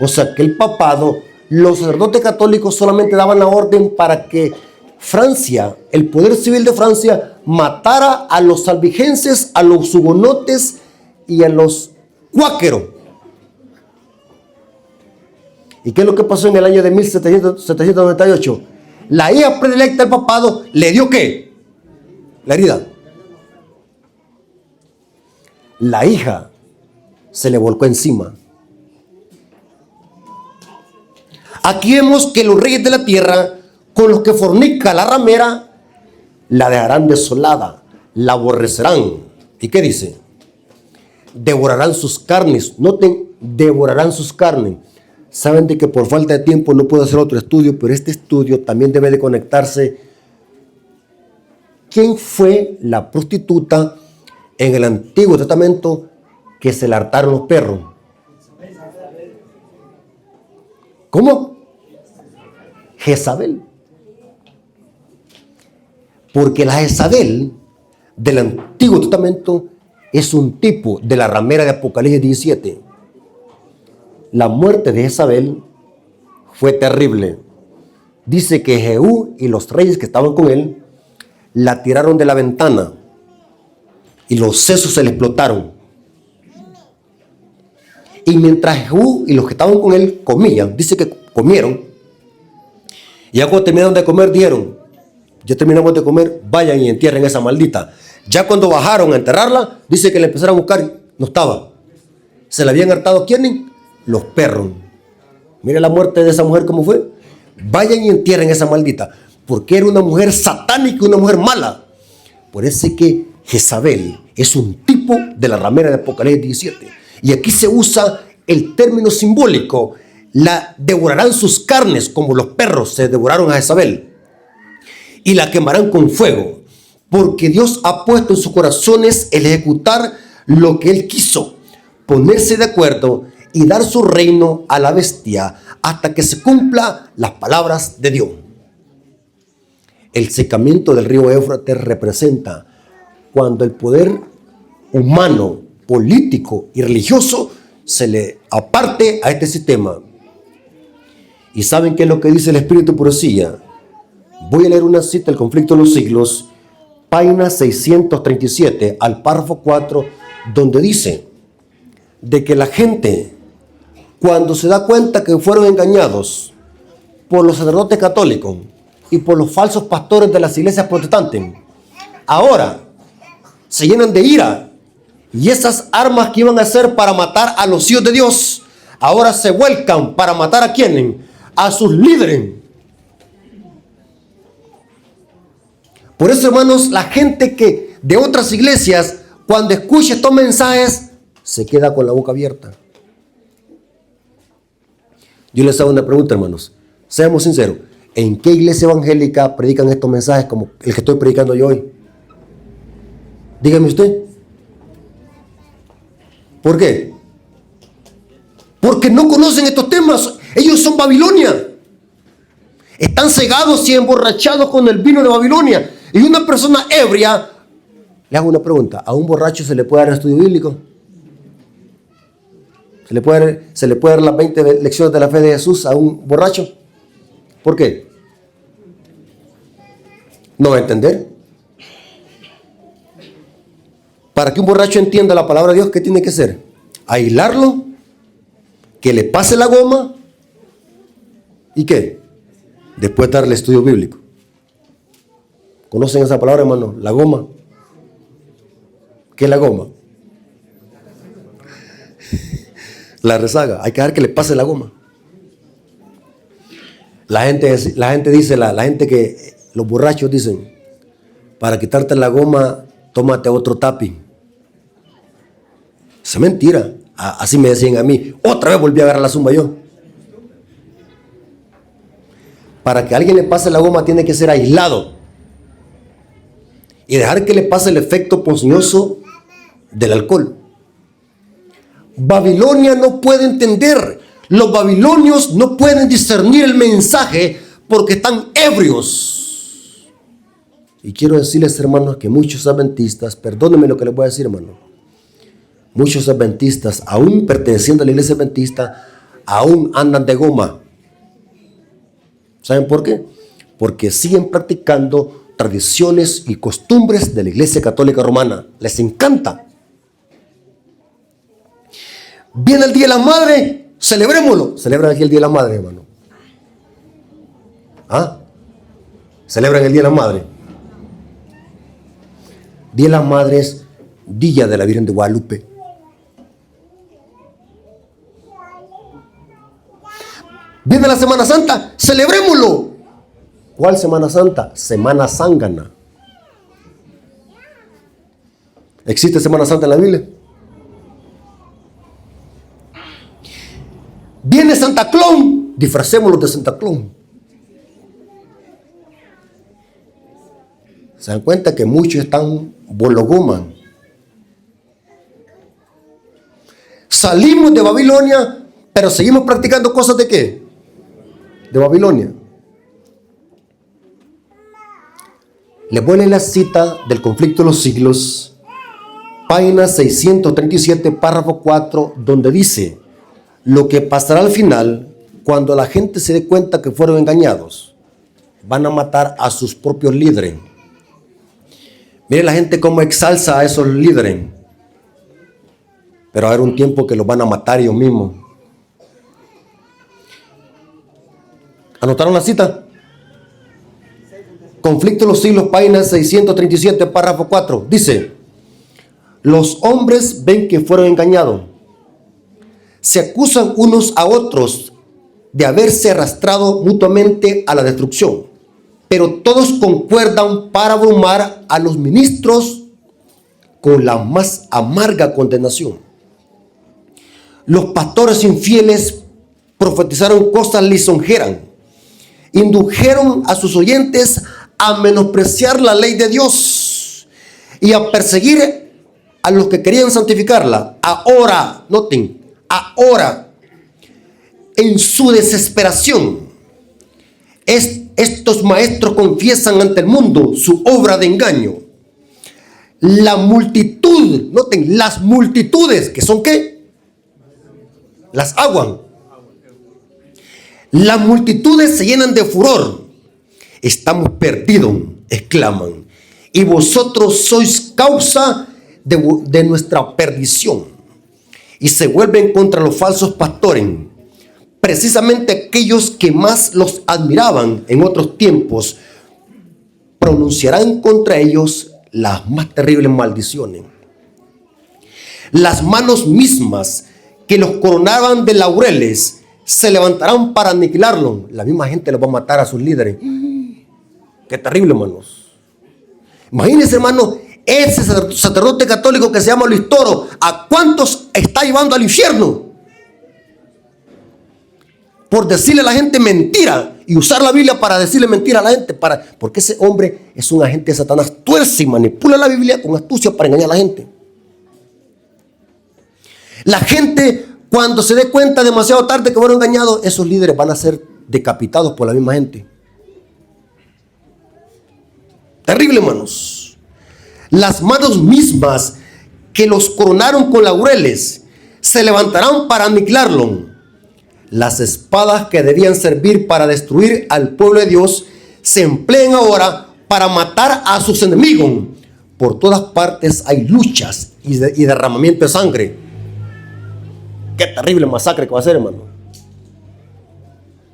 O sea que el papado, los sacerdotes católicos solamente daban la orden para que Francia, el poder civil de Francia, matara a los albigenses, a los hugonotes y a los cuáqueros. ¿Y qué es lo que pasó en el año de 1798? La hija predilecta del papado le dio ¿qué? La herida. La hija se le volcó encima. Aquí vemos que los reyes de la tierra, con los que fornica la ramera, la dejarán desolada, la aborrecerán. ¿Y qué dice? Devorarán sus carnes. Noten, devorarán sus carnes. Saben de que por falta de tiempo no puedo hacer otro estudio, pero este estudio también debe de conectarse. ¿Quién fue la prostituta en el Antiguo Testamento que se le hartaron los perros? ¿Cómo? Jezabel. Porque la Jezabel del Antiguo Testamento es un tipo de la ramera de Apocalipsis 17. La muerte de Jezabel fue terrible. Dice que Jehú y los reyes que estaban con él la tiraron de la ventana y los sesos se le explotaron. Y mientras Jehú y los que estaban con él comían, dice que comieron, y ya cuando terminaron de comer dijeron, ya terminamos de comer, vayan y entierren esa maldita. Ya cuando bajaron a enterrarla, dice que le empezaron a buscar, no estaba. Se la habían hartado, ¿quiénes? Los perros. Mire la muerte de esa mujer cómo fue. Vayan y entierren a esa maldita, porque era una mujer satánica, una mujer mala. Por eso es que Jezabel es un tipo de la ramera de Apocalipsis 17. Y aquí se usa el término simbólico: la devorarán sus carnes como los perros se devoraron a Jezabel, y la quemarán con fuego, porque Dios ha puesto en sus corazones el ejecutar lo que Él quiso, ponerse de acuerdo y dar su reino a la bestia hasta que se cumpla las palabras de Dios. El secamiento del río Éufrates representa cuando el poder humano, político y religioso se le aparte a este sistema. ¿Y saben qué es lo que dice el Espíritu de Profecía? Voy a leer una cita del Conflicto de los Siglos, página 637, al párrafo 4, donde dice de que la gente, cuando se da cuenta que fueron engañados por los sacerdotes católicos y por los falsos pastores de las iglesias protestantes, ahora se llenan de ira, y esas armas que iban a ser para matar a los hijos de Dios, ahora se vuelcan para matar a quienes, a sus líderes. Por eso, hermanos, la gente que de otras iglesias, cuando escucha estos mensajes, se queda con la boca abierta. Yo les hago una pregunta, hermanos. Seamos sinceros. ¿En qué iglesia evangélica predican estos mensajes como el que estoy predicando yo hoy? Dígame usted. ¿Por qué? Porque no conocen estos temas. Ellos son Babilonia. Están cegados y emborrachados con el vino de Babilonia. Y una persona ebria, le hago una pregunta: ¿a un borracho se le puede dar estudio bíblico? ¿Se le puede dar las 20 lecciones de la fe de Jesús a un borracho? ¿Por qué? ¿No va a entender? Para que un borracho entienda la palabra de Dios, ¿qué tiene que hacer? Aislarlo, que le pase la goma, ¿y qué? Después darle estudio bíblico. ¿Conocen esa palabra, hermano? La goma. ¿Qué es la goma? La rezaga. Hay que dejar que le pase la goma. La gente dice, la gente que, los borrachos dicen: para quitarte la goma, tómate otro tapi. Eso es mentira. Así me decían a mí. Otra vez volví a agarrar la zumba yo. Para que a alguien le pase la goma, tiene que ser aislado y dejar que le pase el efecto ponzoñoso del alcohol. Babilonia no puede entender. Los babilonios no pueden discernir el mensaje porque están ebrios. Y quiero decirles, hermanos, que muchos adventistas, perdónenme lo que les voy a decir, hermano, muchos adventistas, aún perteneciendo a la iglesia adventista, aún andan de goma. ¿Saben por qué? Porque siguen practicando tradiciones y costumbres de la Iglesia Católica Romana. Les encanta. Viene el Día de la Madre, celebrémoslo. Celebran aquí el Día de la Madre, hermano. ¿Ah? Celebran el Día de la Madre. Día de las Madres, Día de la Virgen de Guadalupe. Viene la Semana Santa, celebrémoslo. ¿Cuál Semana Santa? Semana Zángana. ¿Existe Semana Santa en la Biblia? Viene Santa Claus, disfracémoslo de Santa Claus. Se dan cuenta que muchos están bologoman. Salimos de Babilonia, pero seguimos practicando cosas de ¿qué? De Babilonia. Les voy a leer la cita del Conflicto de los Siglos, página 637, párrafo 4, donde dice: lo que pasará al final, cuando la gente se dé cuenta que fueron engañados, van a matar a sus propios líderes. Mire la gente cómo exalza a esos líderes, pero va a haber un tiempo que los van a matar ellos mismos. ¿Anotaron la cita? Conflicto de los Siglos, página 637, párrafo 4. Dice: los hombres ven que fueron engañados. Se acusan unos a otros de haberse arrastrado mutuamente a la destrucción. Pero todos concuerdan para abrumar a los ministros con la más amarga condenación. Los pastores infieles profetizaron cosas lisonjeras, indujeron a sus oyentes a menospreciar la ley de Dios y a perseguir a los que querían santificarla. Ahora, noten, ahora, en su desesperación, estos maestros confiesan ante el mundo su obra de engaño. La multitud, noten, las multitudes, que son ¿qué? Las aguas. Las multitudes se llenan de furor. Estamos perdidos, exclaman, y vosotros sois causa de nuestra perdición. Y se vuelven contra los falsos pastores, precisamente aquellos que más los admiraban en otros tiempos. Pronunciarán contra ellos las más terribles maldiciones. Las manos mismas que los coronaban de laureles se levantarán para aniquilarlos. La misma gente les va a matar a sus líderes. Qué terrible, hermanos. Imagínense, hermano, ese sacerdote católico que se llama Luis Toro, ¿a cuántos está llevando al infierno? Por decirle a la gente mentira y usar la Biblia para decirle mentira a la gente. Porque ese hombre es un agente de Satanás. Tuerce y manipula la Biblia con astucia para engañar a la gente. La gente, cuando se dé cuenta demasiado tarde que fueron engañados, esos líderes van a ser decapitados por la misma gente. Terrible, hermanos. Las manos mismas que los coronaron con laureles se levantarán para aniquilarlo. Las espadas que debían servir para destruir al pueblo de Dios se emplean ahora para matar a sus enemigos. Por todas partes hay luchas y derramamiento de sangre. Qué terrible masacre que va a ser, hermano.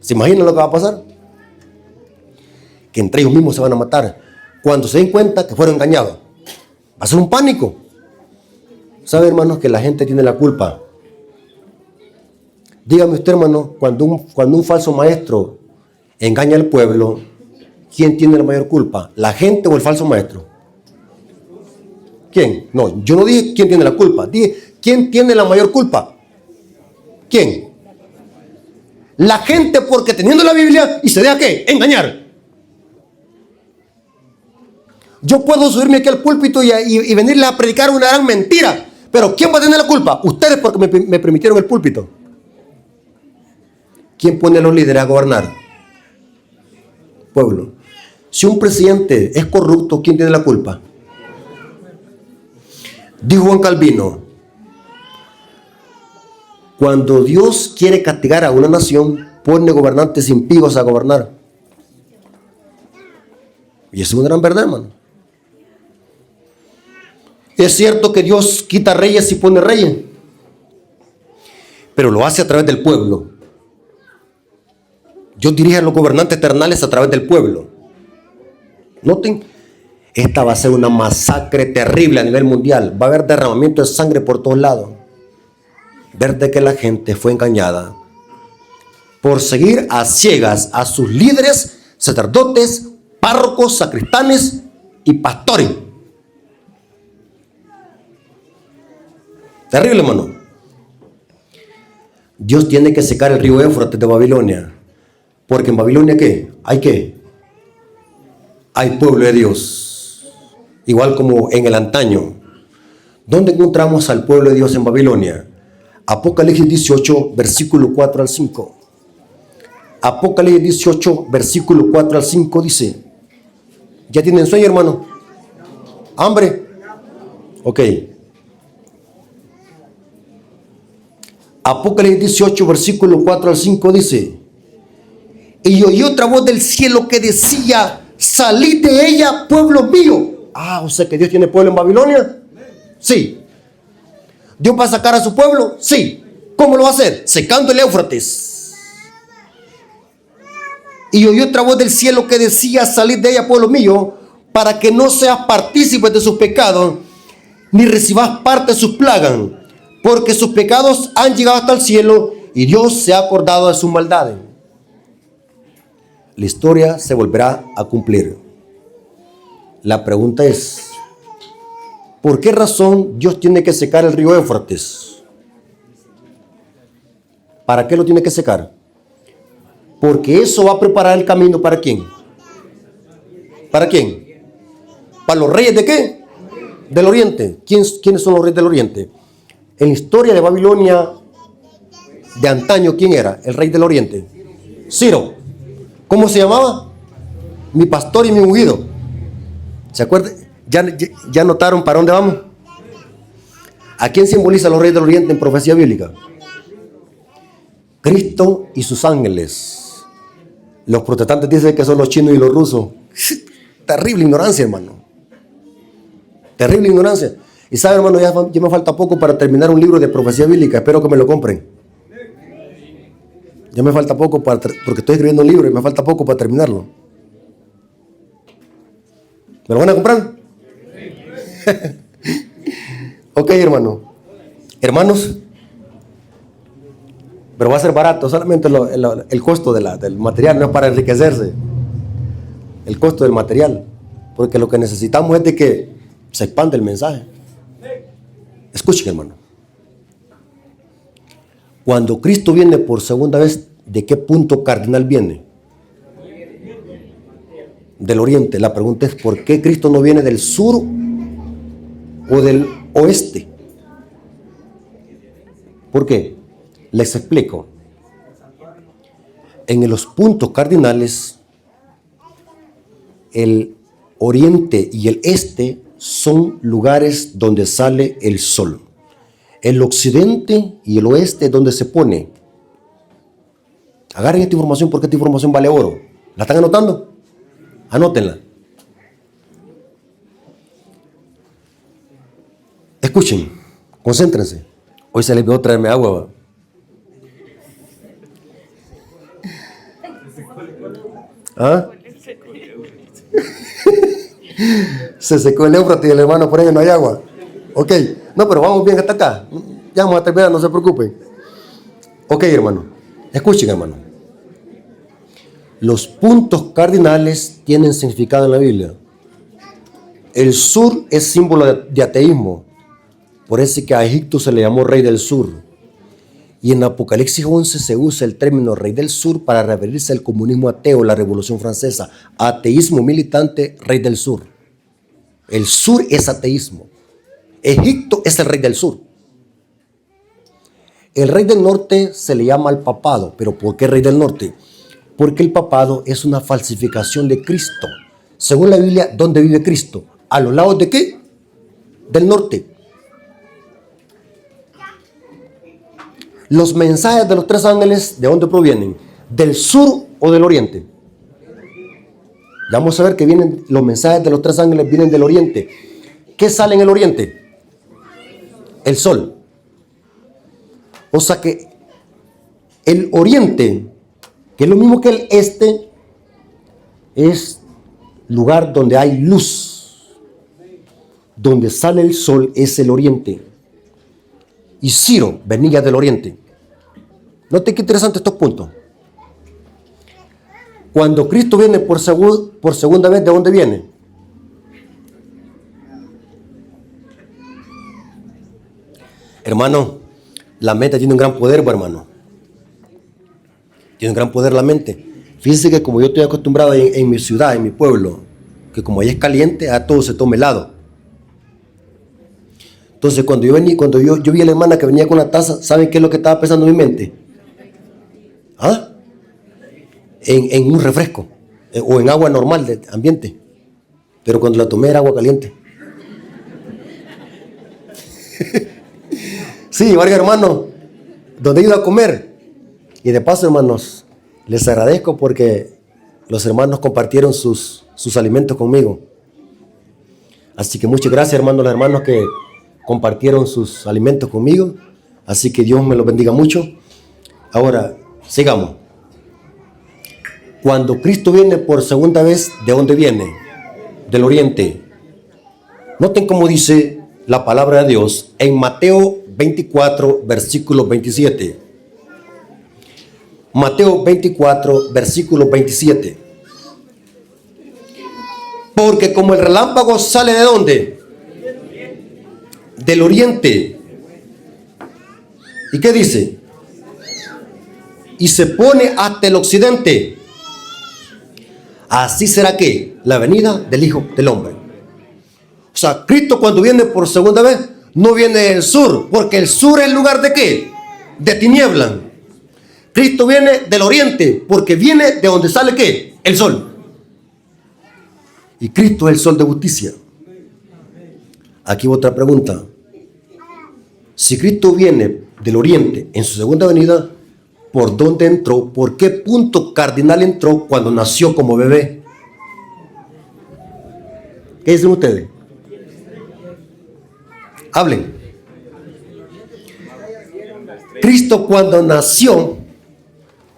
¿Se imaginan lo que va a pasar? Que entre ellos mismos se van a matar cuando se den cuenta que fueron engañados. Va a ser un pánico. ¿Sabe, hermanos, que la gente tiene la culpa? Dígame usted, hermano, cuando un falso maestro engaña al pueblo, ¿quién tiene la mayor culpa? ¿La gente o el falso maestro? ¿Quién? No, yo no dije quién tiene la culpa. Dije, ¿quién tiene la mayor culpa? ¿Quién? La gente, porque teniendo la Biblia y se deja ¿qué? Engañar. Yo puedo subirme aquí al púlpito y venirles a predicar una gran mentira, pero ¿quién va a tener la culpa? Ustedes, porque me permitieron el púlpito. ¿Quién pone a los líderes a gobernar? Pueblo. Si un presidente es corrupto, ¿quién tiene la culpa? Dijo Juan Calvino: cuando Dios quiere castigar a una nación, pone gobernantes impíos a gobernar. Y eso es una gran verdad, hermano. Es cierto que Dios quita reyes y pone reyes, pero lo hace a través del pueblo. Dios dirige a los gobernantes terrenales a través del pueblo. Noten, esta va a ser una masacre terrible a nivel mundial. Va a haber derramamiento de sangre por todos lados. Ver de que la gente fue engañada por seguir a ciegas a sus líderes, sacerdotes, párrocos, sacristanes y pastores. Terrible, hermano. Dios tiene que secar el río Éufrates de Babilonia. Porque en Babilonia, ¿qué? ¿Hay qué? Hay pueblo de Dios. Igual como en el antaño. ¿Dónde encontramos al pueblo de Dios en Babilonia? Apocalipsis 18, versículo 4 al 5. Apocalipsis 18, versículo 4 al 5 dice: ¿ya tienen sueño, hermano? ¿Hambre? Ok. Apocalipsis 18, versículo 4 al 5 dice: y oí otra voz del cielo que decía: salid de ella, pueblo mío. O sea que Dios tiene pueblo en Babilonia. Sí. ¿Dios va a sacar a su pueblo? Sí. ¿Cómo lo va a hacer? Secando el Éufrates. Y oí otra voz del cielo que decía: salid de ella, pueblo mío, para que no seas partícipes de sus pecados, ni recibas parte de sus plagas, porque sus pecados han llegado hasta el cielo, y Dios se ha acordado de sus maldades. la historia se volverá a cumplir. La pregunta es, ¿por qué razón Dios tiene que secar el río Éufrates? ¿Para qué lo tiene que secar? Porque eso va a preparar el camino ¿para quién? ¿Para quién? ¿Para los reyes de qué? Del oriente. ¿Quiénes son los reyes del oriente? En la historia de Babilonia de antaño, ¿quién era el rey del oriente? Ciro. ¿Cómo se llamaba? Mi pastor y mi ungido. ¿Se acuerdan? ¿Ya notaron para dónde vamos? ¿A quién simboliza los reyes del oriente en profecía bíblica? Cristo y sus ángeles. Los protestantes dicen que son los chinos y los rusos. Terrible ignorancia, hermano. Terrible ignorancia. Y sabe, hermano, ya me falta poco para terminar un libro de profecía bíblica. Espero que me lo compren. Ya me falta poco porque estoy escribiendo un libro y me falta poco para terminarlo. ¿Me lo van a comprar? Ok, hermano. Hermanos, pero va a ser barato, solamente el costo del material, no es para enriquecerse. El costo del material. Porque lo que necesitamos es de que se expande el mensaje. Escuchen, hermano. Cuando Cristo viene por segunda vez, ¿de qué punto cardinal viene? Del oriente. La pregunta es, ¿por qué Cristo no viene del sur o del oeste? ¿Por qué? Les explico. En los puntos cardinales, el oriente y el este son lugares donde sale el sol. El occidente y el oeste es donde se pone. Agarren esta información porque esta información vale oro. ¿La están anotando? Anótenla. Escuchen, concéntrense. Hoy se les olvidó traerme agua. ¿Va? ¿Ah? Se secó el Éufrates y el hermano por ahí no hay agua. Ok, no, pero vamos bien hasta acá. Ya vamos a terminar, no se preocupen. Ok, hermano. Escuchen, hermano. Los puntos cardinales tienen significado en la Biblia. El sur es símbolo de ateísmo. Por eso es que a Egipto se le llamó rey del sur. Y en Apocalipsis 11 se usa el término rey del sur para referirse al comunismo ateo, la Revolución Francesa. Ateísmo militante, rey del sur. El sur es ateísmo. Egipto es el rey del sur. El rey del norte se le llama al papado. ¿Pero por qué rey del norte? Porque el papado es una falsificación de Cristo. Según la Biblia, ¿dónde vive Cristo? ¿A los lados de qué? Del norte. Los mensajes de los tres ángeles, ¿de dónde provienen? ¿Del sur o del oriente? Vamos a ver que vienen los mensajes de los tres ángeles, vienen del oriente. ¿Qué sale en el oriente? El sol. O sea que el oriente, que es lo mismo que el este, es lugar donde hay luz. Donde sale el sol es el oriente. Y Ciro venía del oriente. Note qué interesante estos puntos. Cuando Cristo viene por segunda vez, ¿de dónde viene? Hermano, la mente tiene un gran poder, hermano. Tiene un gran poder la mente. Fíjense que como yo estoy acostumbrado en mi ciudad, en mi pueblo, que como ahí es caliente, a todo se toma helado. Entonces cuando yo vi a la hermana que venía con la taza, ¿saben qué es lo que estaba pensando en mi mente? ¿Ah? En un refresco o en agua normal de ambiente. Pero cuando la tomé era agua caliente. Sí, varios hermanos, donde he ido a comer. Y de paso, hermanos, les agradezco porque los hermanos compartieron sus alimentos conmigo. Así que muchas gracias, hermanos, los hermanos que compartieron sus alimentos conmigo. Así que Dios me los bendiga mucho. Ahora, sigamos. Cuando Cristo viene por segunda vez, ¿de dónde viene? Del oriente. Noten cómo dice la palabra de Dios en Mateo 24, versículo 27. Mateo 24, versículo 27. Porque como el relámpago sale ¿de dónde? Del oriente. ¿Y qué dice? Y se pone hasta el occidente. Así será que la venida del Hijo del Hombre. O sea, Cristo cuando viene por segunda vez, no viene del sur, porque el sur es el lugar de ¿qué? De tiniebla. Cristo viene del oriente, porque viene de donde sale ¿qué? El sol. Y Cristo es el sol de justicia. Aquí otra pregunta. Si Cristo viene del oriente en su segunda venida, ¿por dónde entró? ¿Por qué punto cardinal entró cuando nació como bebé? ¿Qué dicen ustedes? Hablen. Cristo cuando nació,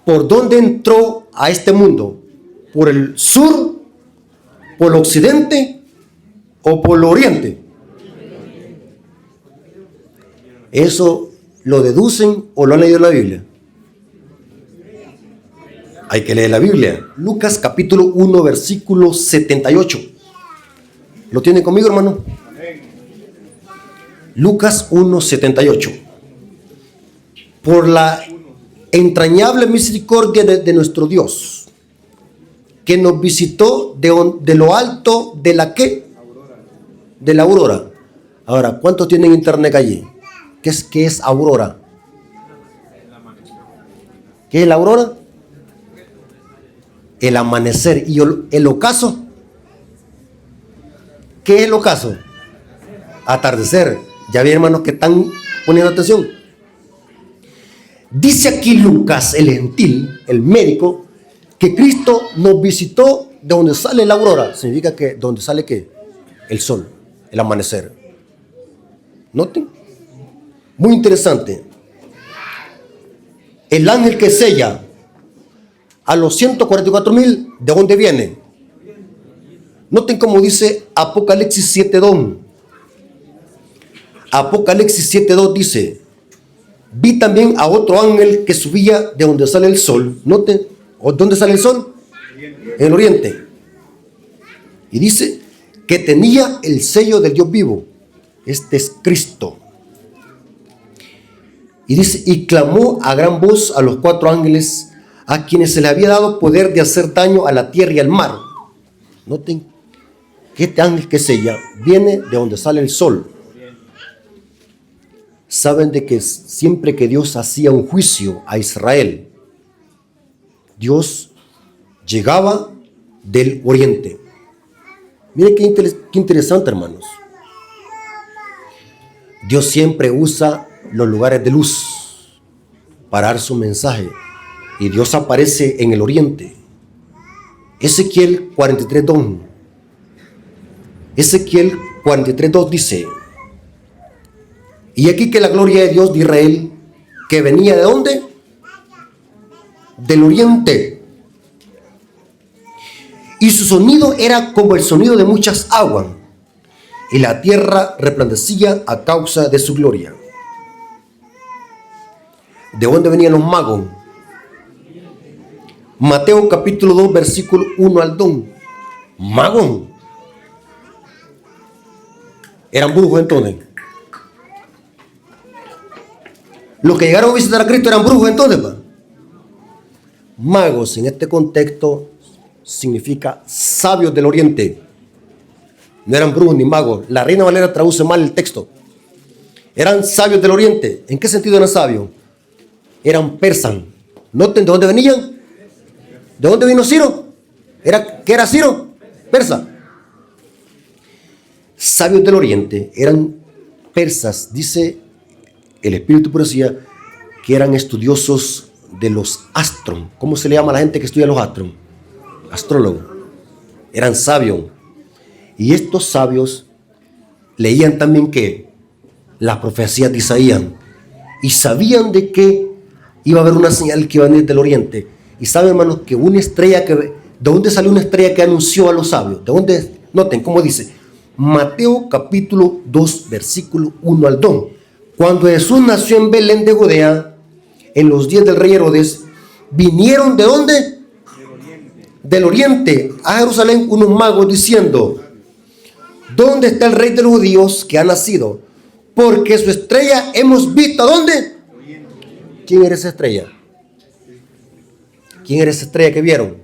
¿por dónde entró a este mundo? ¿Por el sur, por el occidente o por el oriente? ¿Eso lo deducen o lo han leído en la Biblia? Hay que leer la Biblia. Lucas capítulo 1 versículo 78. ¿Lo tienen conmigo, hermano? Lucas 1, 78. Por la entrañable misericordia de nuestro Dios, que nos visitó de lo alto de la ¿qué? De la aurora. Ahora, ¿cuántos tienen internet allí? ¿Qué es aurora? ¿Qué es la aurora? El amanecer. ¿Y el ocaso? ¿Qué es el ocaso? Atardecer. Ya vi, hermanos, que están poniendo atención. Dice aquí Lucas, el gentil, el médico, que Cristo nos visitó de donde sale la aurora. Significa que donde sale ¿qué? El sol, el amanecer. Noten. Muy interesante. El ángel que sella a los 144,000, ¿de dónde viene? Noten cómo dice Apocalipsis 7:2. Apocalipsis 7:2 dice: vi también a otro ángel que subía de donde sale el sol. Noten, ¿dónde sale el sol? En el oriente. Y dice que tenía el sello del Dios vivo. Este es Cristo. Y dice, y clamó a gran voz a los 4 ángeles a quienes se le había dado poder de hacer daño a la tierra y al mar. Noten que este ángel que sella viene de donde sale el sol. Saben de que siempre que Dios hacía un juicio a Israel, Dios llegaba del oriente. Miren qué interesante, hermanos. Dios siempre usa los lugares de luz para dar su mensaje. Y Dios aparece en el oriente. Ezequiel 43:2. Ezequiel 43:2 dice: y aquí que la gloria de Dios de Israel, que venía ¿de dónde? Del oriente. Y su sonido era como el sonido de muchas aguas, y la tierra resplandecía a causa de su gloria. ¿De dónde venían los magos? Mateo capítulo 2, versículo 1 al 2. Magos. Eran brujos entonces. Los que llegaron a visitar a Cristo eran brujos entonces. Magos en este contexto significa sabios del oriente. No eran brujos ni magos. La Reina Valera traduce mal el texto. Eran sabios del oriente. ¿En qué sentido eran sabios? Eran persas. Noten de dónde venían. ¿De dónde vino Ciro? ¿Qué era Ciro? Persa. Sabios del oriente eran persas. Dice el Espíritu Profecía que eran estudiosos de los astros. ¿Cómo se le llama a la gente que estudia los astros? Astrólogos. Eran sabios. Y estos sabios leían también que las profecías de Isaías y sabían de que iba a haber una señal que iba a venir del oriente. Y saben, hermanos, que una estrella ¿de dónde salió una estrella que anunció a los sabios? ¿De dónde? Noten cómo dice Mateo capítulo 2 versículo 1 al 2. Cuando Jesús nació en Belén de Judea, en los días del rey Herodes, vinieron ¿de dónde? del oriente a Jerusalén unos magos diciendo: ¿dónde está el rey de los judíos que ha nacido? Porque su estrella hemos visto. ¿A dónde? ¿Quién era esa estrella? ¿Quién era esa estrella que vieron?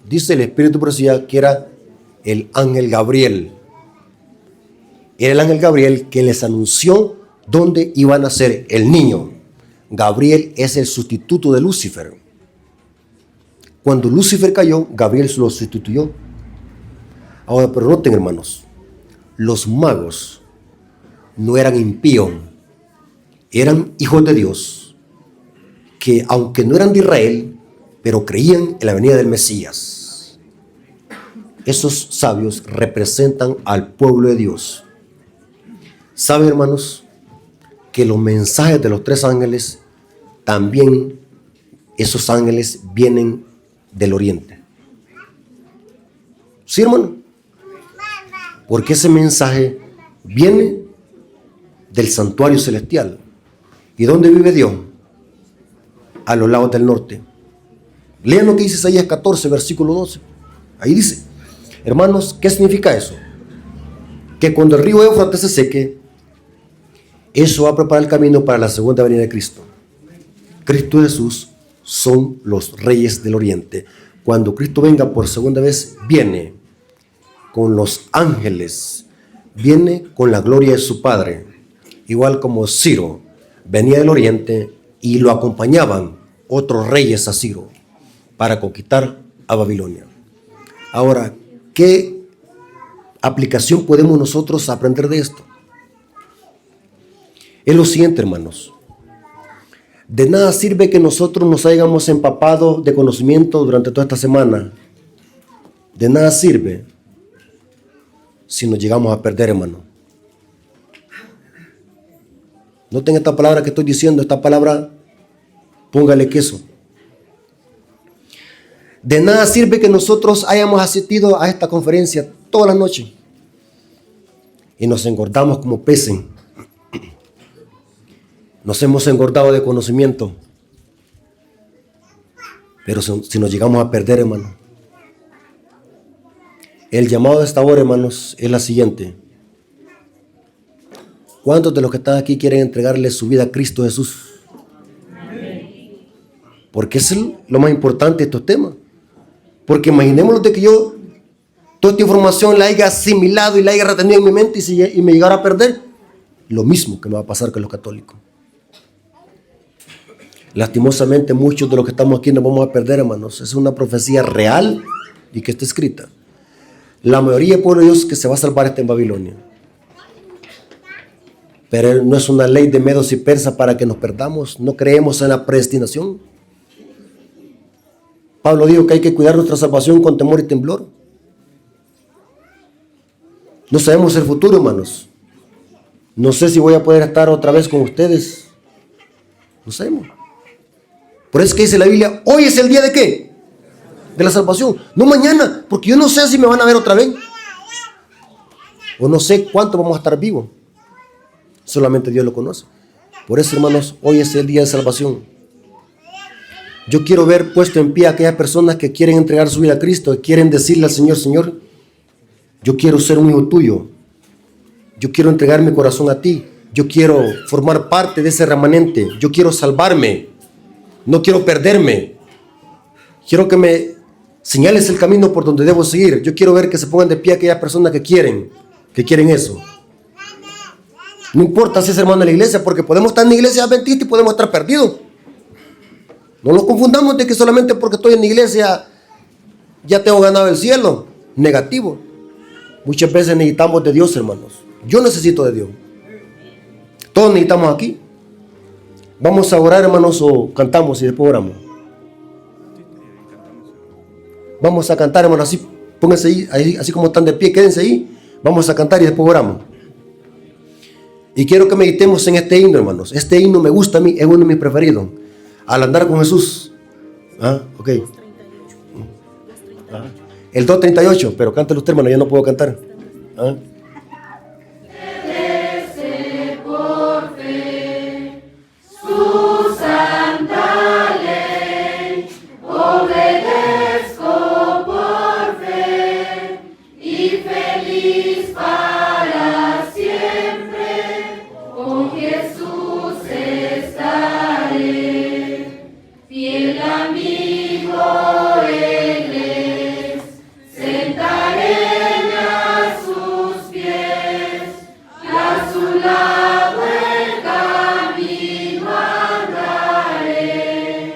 Dice el Espíritu de profecía que era el ángel Gabriel. Era el ángel Gabriel que les anunció dónde iba a nacer el niño. Gabriel es el sustituto de Lucifer. Cuando Lucifer cayó, Gabriel lo sustituyó. Ahora, pero noten, hermanos, los magos no eran impíos, eran hijos de Dios, que aunque no eran de Israel, pero creían en la venida del Mesías. Esos sabios representan al pueblo de Dios. ¿Saben, hermanos, que los mensajes de los tres ángeles, también esos ángeles vienen del oriente? ¿Sí, hermano? Porque ese mensaje viene del santuario celestial. ¿Y dónde vive Dios? A los lados del norte. Lean lo que dice Isaías 14, versículo 12. Ahí dice, hermanos, ¿qué significa eso? Que cuando el río Éufrates se seque, eso va a preparar el camino para la segunda venida de Cristo. Cristo y Jesús son los reyes del oriente. Cuando Cristo venga por segunda vez, viene con los ángeles, viene con la gloria de su Padre, igual como Ciro venía del oriente y lo acompañaban otros reyes a Ciro para conquistar a Babilonia. Ahora, ¿qué aplicación podemos nosotros aprender de esto? Es lo siguiente, hermanos. De nada sirve que nosotros nos hayamos empapado de conocimiento durante toda esta semana. De nada sirve si nos llegamos a perder, hermano. Noten esta palabra que estoy diciendo, esta palabra, póngale queso. De nada sirve que nosotros hayamos asistido a esta conferencia toda la noche y nos engordamos como peces. Nos hemos engordado de conocimiento. Pero si nos llegamos a perder, hermano, el llamado de esta hora, hermanos, es la siguiente. ¿Cuántos de los que están aquí quieren entregarle su vida a Cristo Jesús? Porque es lo más importante de estos temas. Porque imaginémonos de que yo toda esta información la haya asimilado y la haya retenido en mi mente y me llegara a perder. Lo mismo que me va a pasar con los católicos. Lastimosamente muchos de los que estamos aquí nos vamos a perder, hermanos. Es una profecía real y que está escrita. La mayoría del pueblo de Dios que se va a salvar está en Babilonia. Pero no es una ley de medos y persas para que nos perdamos. No creemos en la predestinación. Pablo dijo que hay que cuidar nuestra salvación con temor y temblor. No sabemos el futuro, hermanos. No sé si voy a poder estar otra vez con ustedes. No sabemos. Por eso es que dice la Biblia, hoy es el día de ¿qué? De la salvación. No mañana, porque yo no sé si me van a ver otra vez. O no sé cuánto vamos a estar vivos. Solamente Dios lo conoce. Por eso, hermanos, hoy es el día de salvación. Yo quiero ver puesto en pie a aquellas personas que quieren entregar su vida a Cristo, que quieren decirle al Señor, Señor, yo quiero ser un hijo tuyo. Yo quiero entregar mi corazón a ti. Yo quiero formar parte de ese remanente. Yo quiero salvarme. No quiero perderme. Quiero que me señales el camino por donde debo seguir. Yo quiero ver que se pongan de pie aquellas personas que quieren eso. No importa si es hermano de la iglesia, porque podemos estar en la iglesia adventista y podemos estar perdidos. No nos confundamos de que solamente porque estoy en la iglesia ya tengo ganado el cielo. Negativo. Muchas veces necesitamos de Dios, hermanos. Yo necesito de Dios. Todos necesitamos aquí. Vamos a orar, hermanos, o cantamos y después oramos. Vamos a cantar, hermanos, así, pónganse ahí, así como están de pie, quédense ahí. Vamos a cantar y después oramos. Y quiero que meditemos en este himno, hermanos. Este himno me gusta a mí, es uno de mis preferidos. Al andar con Jesús. Ok. El 238, pero cántalo usted, hermano, yo no puedo cantar. Su santa ley, obedezco Con Jesús estaré, fiel amigo Él es, sentaré a sus pies, y a su lado el camino andaré.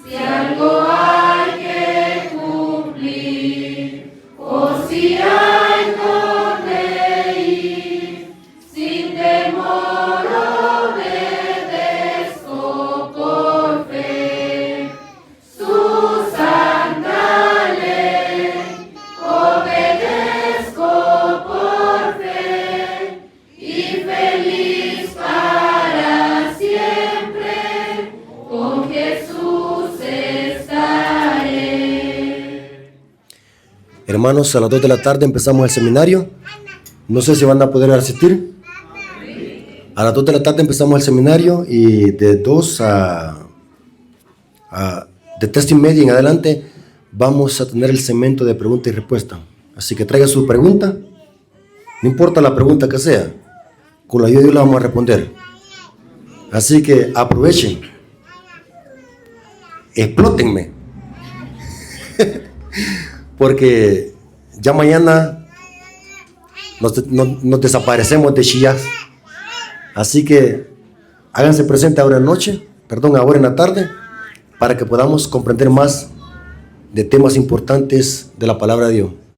Si algo hay que cumplir, o si hay donde ir, sin temor obedezco por fe. Su santa ley obedezco por fe, y feliz para siempre con Jesús estaré. Hermanos, a las 2 de la tarde empezamos el seminario. No sé si van a poder asistir. A las 2 de la tarde empezamos el seminario y de 3:30 en adelante vamos a tener el segmento de pregunta y respuesta. Así que traigan su pregunta, no importa la pregunta que sea, con la ayuda de Dios la vamos a responder. Así que aprovechen, explótenme, porque ya mañana nos desaparecemos de Chillás. Así que háganse presente ahora en ahora en la tarde, para que podamos comprender más de temas importantes de la palabra de Dios.